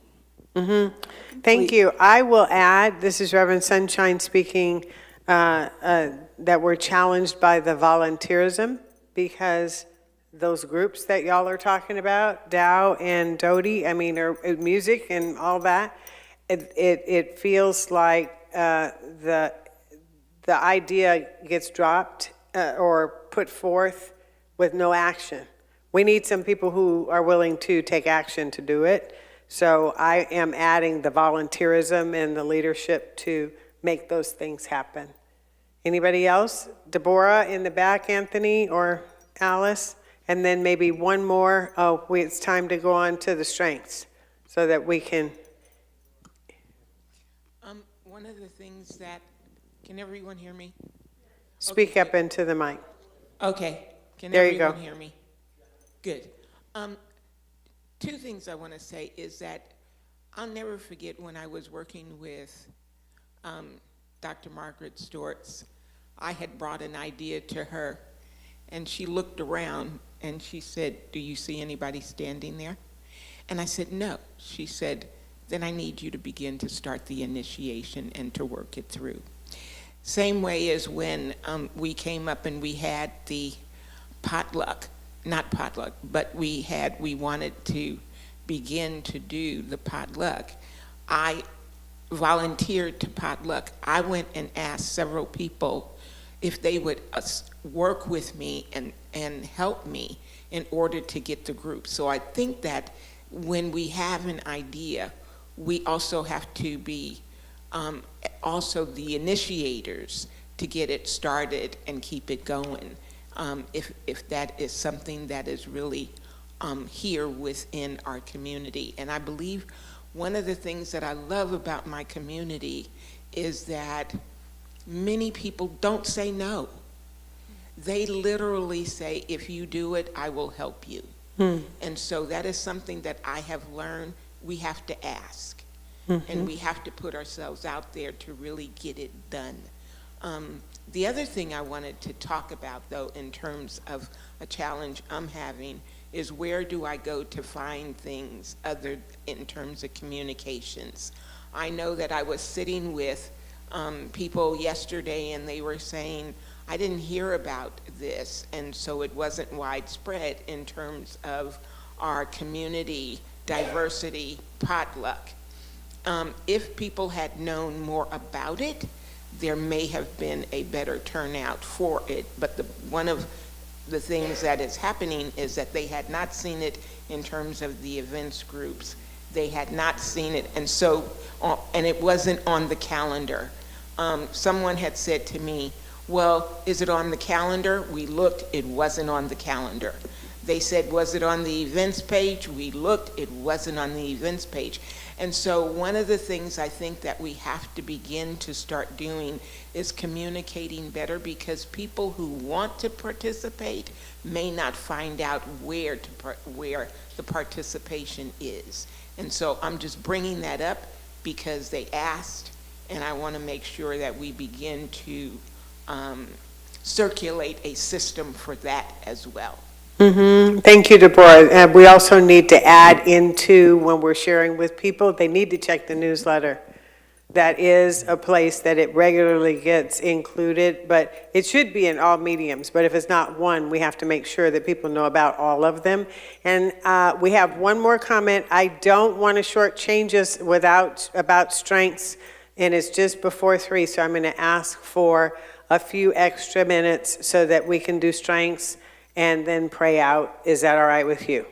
Mm-hmm. Thank you. I will add, this is Reverend Sunshine speaking, that we're challenged by the volunteerism, because those groups that y'all are talking about, Dow and Dodie, I mean, or music and all that, it feels like the idea gets dropped or put forth with no action. We need some people who are willing to take action to do it. So I am adding the volunteerism and the leadership to make those things happen. Anybody else? Deborah in the back, Anthony or Alice? And then maybe one more. Oh, it's time to go on to the strengths so that we can. One of the things that, can everyone hear me? Speak up into the mic. Okay. Can there you everyone go. hear me? Good. Two things I want to say is that I'll never forget when I was working with Dr. Margaret Stortz. I had brought an idea to her, and she looked around and she said, do you see anybody standing there? And I said, no. She said, then I need you to begin to start the initiation and to work it through. Same way as when we came up and we had the potluck, not potluck, but we wanted to begin to do the potluck. I volunteered to potluck. I went and asked several people if they would work with me and help me in order to get the group. So I think that when we have an idea, we also have to be also the initiators to get it started and keep it going. If that is something that is really here within our community. And I believe one of the things that I love about my community is that many people don't say no. They literally say, if you do it, I will help you. And so that is something that I have learned. We have to ask. And we have to put ourselves out there to really get it done. The other thing I wanted to talk about, though, in terms of a challenge I'm having, is where do I go to find things other in terms of communications? I know that I was sitting with people yesterday, and they were saying, I didn't hear about this, and so it wasn't widespread in terms of our community diversity potluck. If people had known more about it, there may have been a better turnout for it. But one of the things that is happening is that they had not seen it in terms of the events groups. They had not seen it, and so, and it wasn't on the calendar. Someone had said to me, well, is it on the calendar? We looked, it wasn't on the calendar. They said, was it on the events page? We looked, it wasn't on the events page. And so one of the things I think that we have to begin to start doing is communicating better, because people who want to participate may not find out where the participation is. And so I'm just bringing that up because they asked, and I want to make sure that we begin to circulate a system for that as well. Thank you, Deborah. And we also need to add into, when we're sharing with people, they need to check the newsletter. That is a place that it regularly gets included, but it should be in all mediums. But if it's not one, we have to make sure that people know about all of them. And we have one more comment. I don't want to shortchange us about strengths, and it's just before 3, so I'm going to ask for a few extra minutes so that we can do strengths and then pray out. Is that all right with you?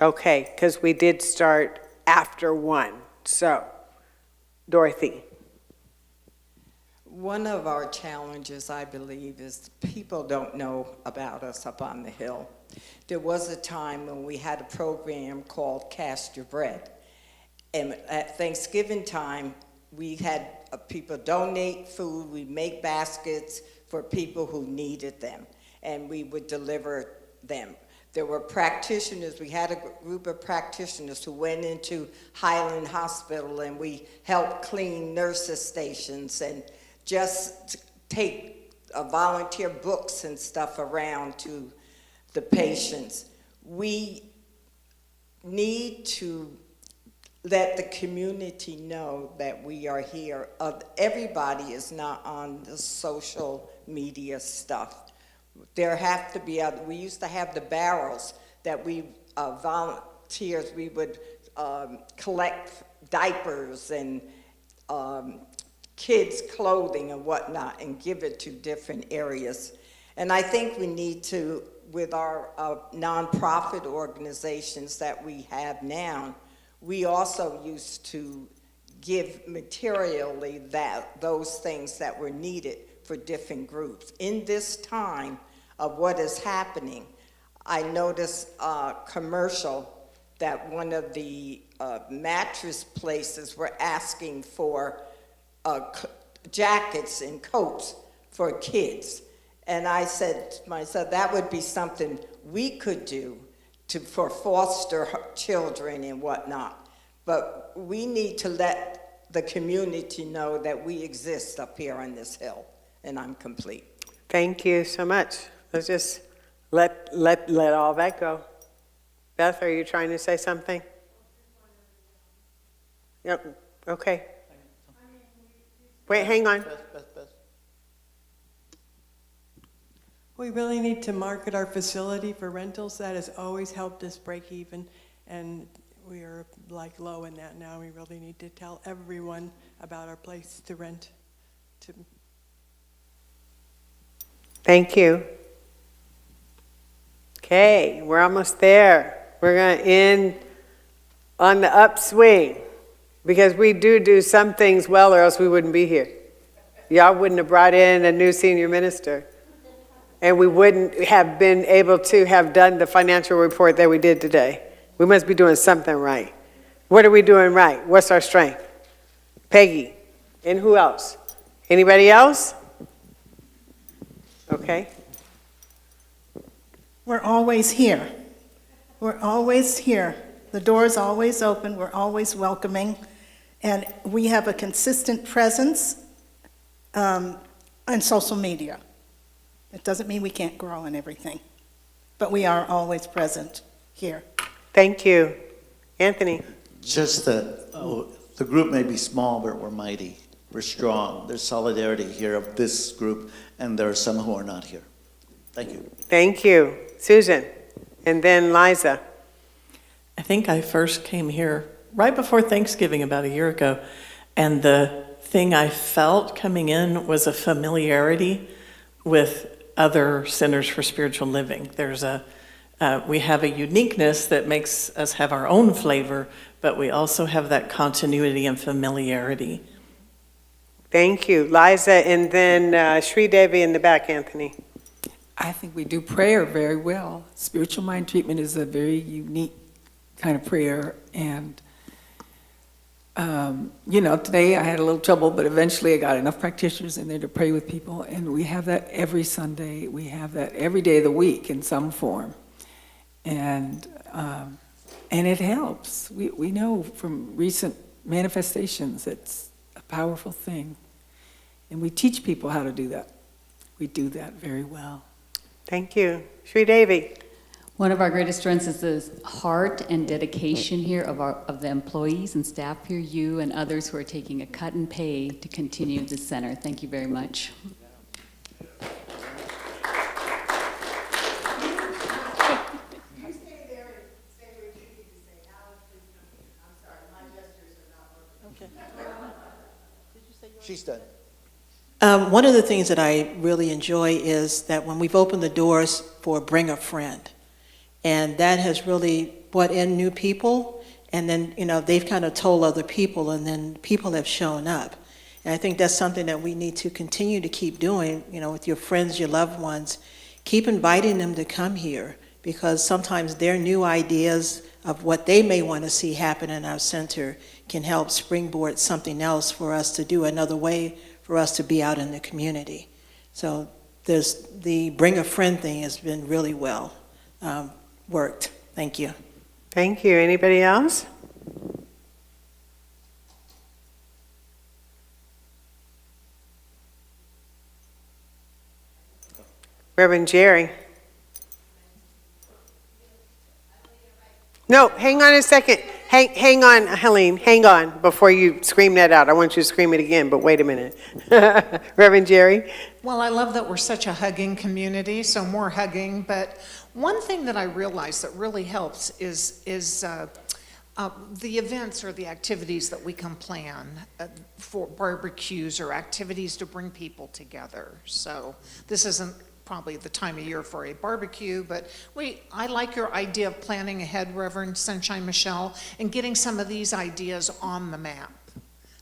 Okay, because we did start after 1. So, Dorothy. One of our challenges, I believe, is people don't know about us up on the Hill. There was a time when we had a program called Cast Your Bread. And at Thanksgiving time, we had people donate food. We make baskets for people who needed them, and we would deliver them. There were practitioners. We had a group of practitioners who went into Highland Hospital, and we helped clean nurses' stations and just take volunteer books and stuff around to the patients. We need to let the community know that we are here. Everybody is not on the social media stuff. There have to be other. We used to have the barrels that we volunteers, we would collect diapers and kids' clothing and whatnot and give it to different areas. And I think we need to, with our nonprofit organizations that we have now, we also used to give materially those things that were needed for different groups. In this time of what is happening, I noticed a commercial that one of the mattress places were asking for jackets and coats for kids. And I said to myself, that would be something we could do for foster children and whatnot. But we need to let the community know that we exist up here on this hill. And I'm complete. Thank you so much. Let's just let all that go. Beth, are you trying to say something? Yep, okay. Wait, hang on. We really need to market our facility for rentals. That has always helped us break even, and we are like low in that now. We really need to tell everyone about our place to rent. Thank you. Okay, we're almost there. We're going to end on the upswing, because we do some things well, or else we wouldn't be here. Y'all wouldn't have brought in a new senior minister, and we wouldn't have been able to have done the financial report that we did today. We must be doing something right. What are we doing right? What's our strength? Peggy. And who else? Anybody else? Okay. We're always here. We're always here. The door's always open. We're always welcoming. And we have a consistent presence on social media. It doesn't mean we can't grow and everything, but we are always present here. Thank you. Anthony. Just that the group may be small, but we're mighty. We're strong. There's solidarity here of this group, and there are some who are not here. Thank you. Thank you. Susan, and then Liza. I think I first came here right before Thanksgiving about a year ago, and the thing I felt coming in was a familiarity with other centers for spiritual living. We have a uniqueness that makes us have our own flavor, but we also have that continuity and familiarity. Thank you. Liza, and then Sri Devi in the back, Anthony. I think we do prayer very well. Spiritual mind treatment is a very unique kind of prayer, and today I had a little trouble, but eventually I got enough practitioners in there to pray with people, and we have that every Sunday. We have that every day of the week in some form, and it helps. We know from recent manifestations it's a powerful thing, and we teach people how to do that. We do that very well. Thank you. Sri Devi. One of our greatest strengths is the heart and dedication here of the employees and staff here, you and others who are taking a cut and pay to continue this center. Thank you very much. She's done. One of the things that I really enjoy is that when we've opened the doors for Bring a Friend, and that has really brought in new people, and then, they've kind of told other people, and then people have shown up. And I think that's something that we need to continue to keep doing, with your friends, your loved ones. Keep inviting them to come here, because sometimes their new ideas of what they may want to see happen in our center can help springboard something else for us to do, another way for us to be out in the community. So the Bring a Friend thing has been really well worked. Thank you. Thank you. Anybody else? Reverend Jerry. No, hang on a second. Hang on, Helene, hang on before you scream that out. I want you to scream it again, but wait a minute. Reverend Jerry? Well, I love that we're such a hugging community, so more hugging, but one thing that I realize that really helps is the events or the activities that we can plan for barbecues or activities to bring people together. So this isn't probably the time of year for a barbecue, but I like your idea of planning ahead, Reverend Sunshine Michelle, and getting some of these ideas on the map.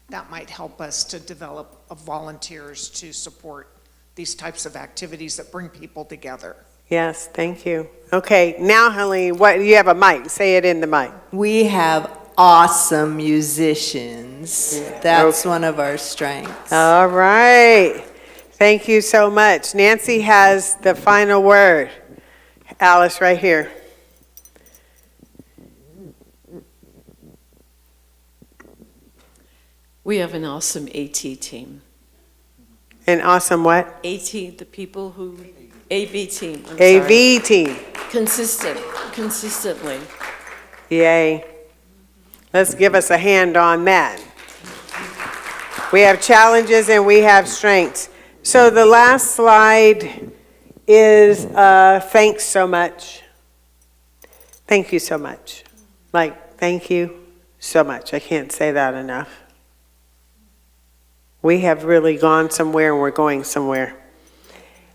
That might help us to develop volunteers to support these types of activities that bring people together. Yes, thank you. Okay, now Helene, you have a mic. Say it in the mic. We have awesome musicians. That's one of our strengths. All right. Thank you so much. Nancy has the final word. Alice, right here. We have an awesome AT team. An awesome what? AT, the people who, AV team. AV team. Consistently. Yay. Let's give us a hand on that. We have challenges and we have strengths. So the last slide is thanks so much. Thank you so much. Thank you so much. I can't say that enough. We have really gone somewhere and we're going somewhere.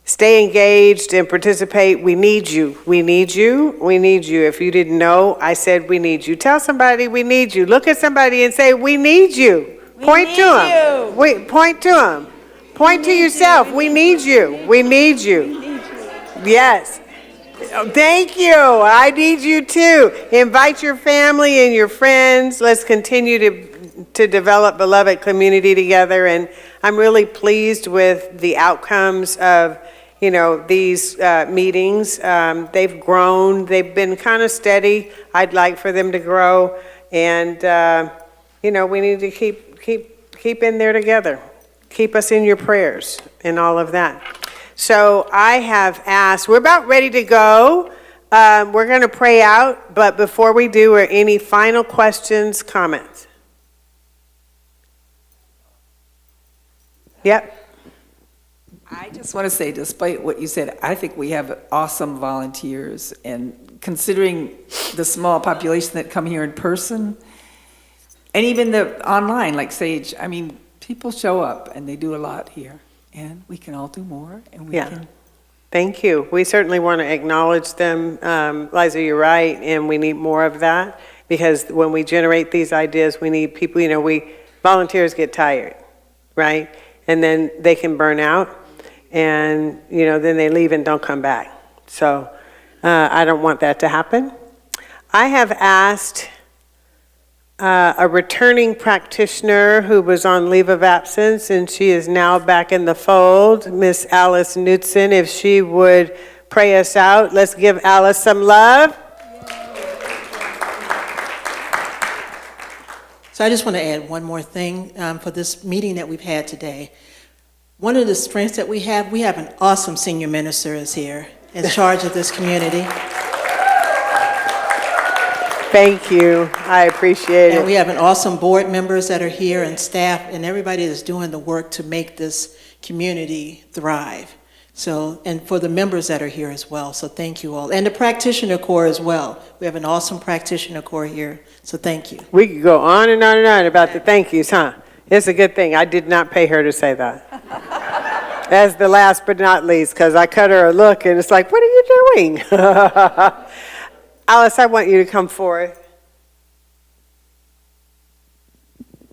Stay engaged and participate. We need you. We need you. We need you. If you didn't know, I said we need you. Tell somebody we need you. Look at somebody and say, we need you. Point to them. Point to them. Point to yourself. We need you. We need you. Yes. Thank you. I need you too. Invite your family and your friends. Let's continue to develop beloved community together. And I'm really pleased with the outcomes of, these meetings. They've grown. They've been kind of steady. I'd like for them to grow. And, we need to keep in there together. Keep us in your prayers and all of that. So I have asked, we're about ready to go. We're going to pray out, but before we do, are any final questions, comments? Yep. I just want to say, despite what you said, I think we have awesome volunteers, and considering the small population that come here in person, and even the online, like Sage, I mean, people show up and they do a lot here, and we can all do more, and we Yeah. can. Thank you. We certainly want to acknowledge them. Liza, you're right, and we need more of that, because when we generate these ideas, we need people, volunteers get tired, right? And then they can burn out, and, then they leave and don't come back. So I don't want that to happen. I have asked a returning practitioner who was on leave of absence, and she is now back in the fold, Miss Alice Knudsen, if she would pray us out. Let's give Alice some love. So I just want to add one more thing for this meeting that we've had today. One of the strengths that we have an awesome senior minister is here in charge of this community. Thank you. I appreciate it. And we have an awesome board members that are here and staff and everybody that's doing the work to make this community thrive. So, and for the members that are here as well. So thank you all. And the practitioner corps as well. We have an awesome practitioner corps here. So thank you. We could go on and on and on about the thank yous, huh? It's a good thing. I did not pay her to say that. As the last but not least, because I cut her a look and it's like, what are you doing? Alice, I want you to come forth.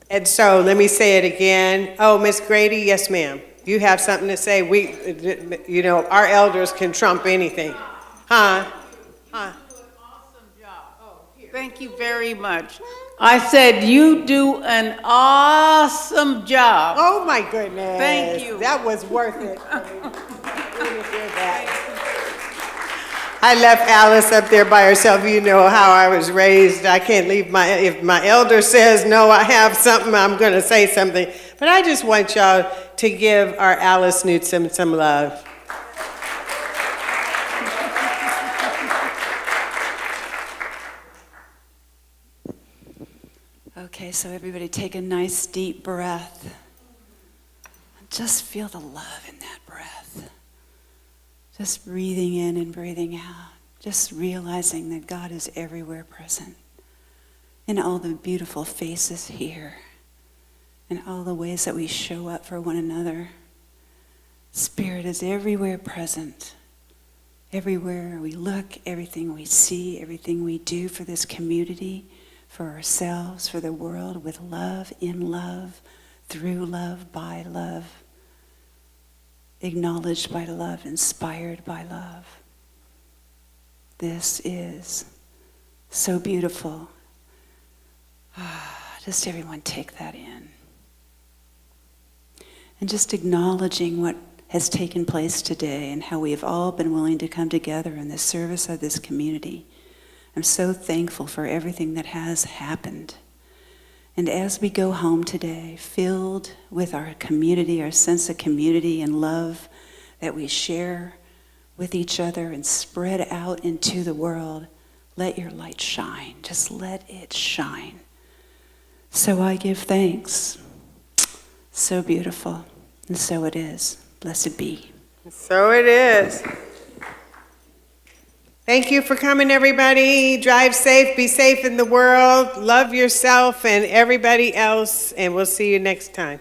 And so let me say it again. Oh, Miss Grady, yes, ma'am. You have something to say. Our elders can trump anything. Huh? Thank you very much. I said you do an awesome job. Oh my goodness. Thank you. That was worth it. I left Alice up there by herself. You know how I was raised. I can't leave if my elder says no, I have something, I'm going to say something. But I just want y'all to give our Alice Knudsen some love. Okay, so everybody take a nice deep breath. Just feel the love in that breath. Just breathing in and breathing out. Just realizing that God is everywhere present. In all the beautiful faces here. In all the ways that we show up for one another. Spirit is everywhere present. Everywhere we look, everything we see, everything we do for this community, for ourselves, for the world, with love, in love, through love, by love, acknowledged by love, inspired by love. This is so beautiful. Just everyone take that in. And just acknowledging what has taken place today and how we have all been willing to come together in the service of this community. I'm so thankful for everything that has happened. And as we go home today, filled with our community, our sense of community and love that we share with each other and spread out into the world, let your light shine. Just let it shine. So I give thanks. So beautiful. And so it is. Blessed be. So it is. Thank you for coming, everybody. Drive safe, be safe in the world, love yourself and everybody else, and we'll see you next time.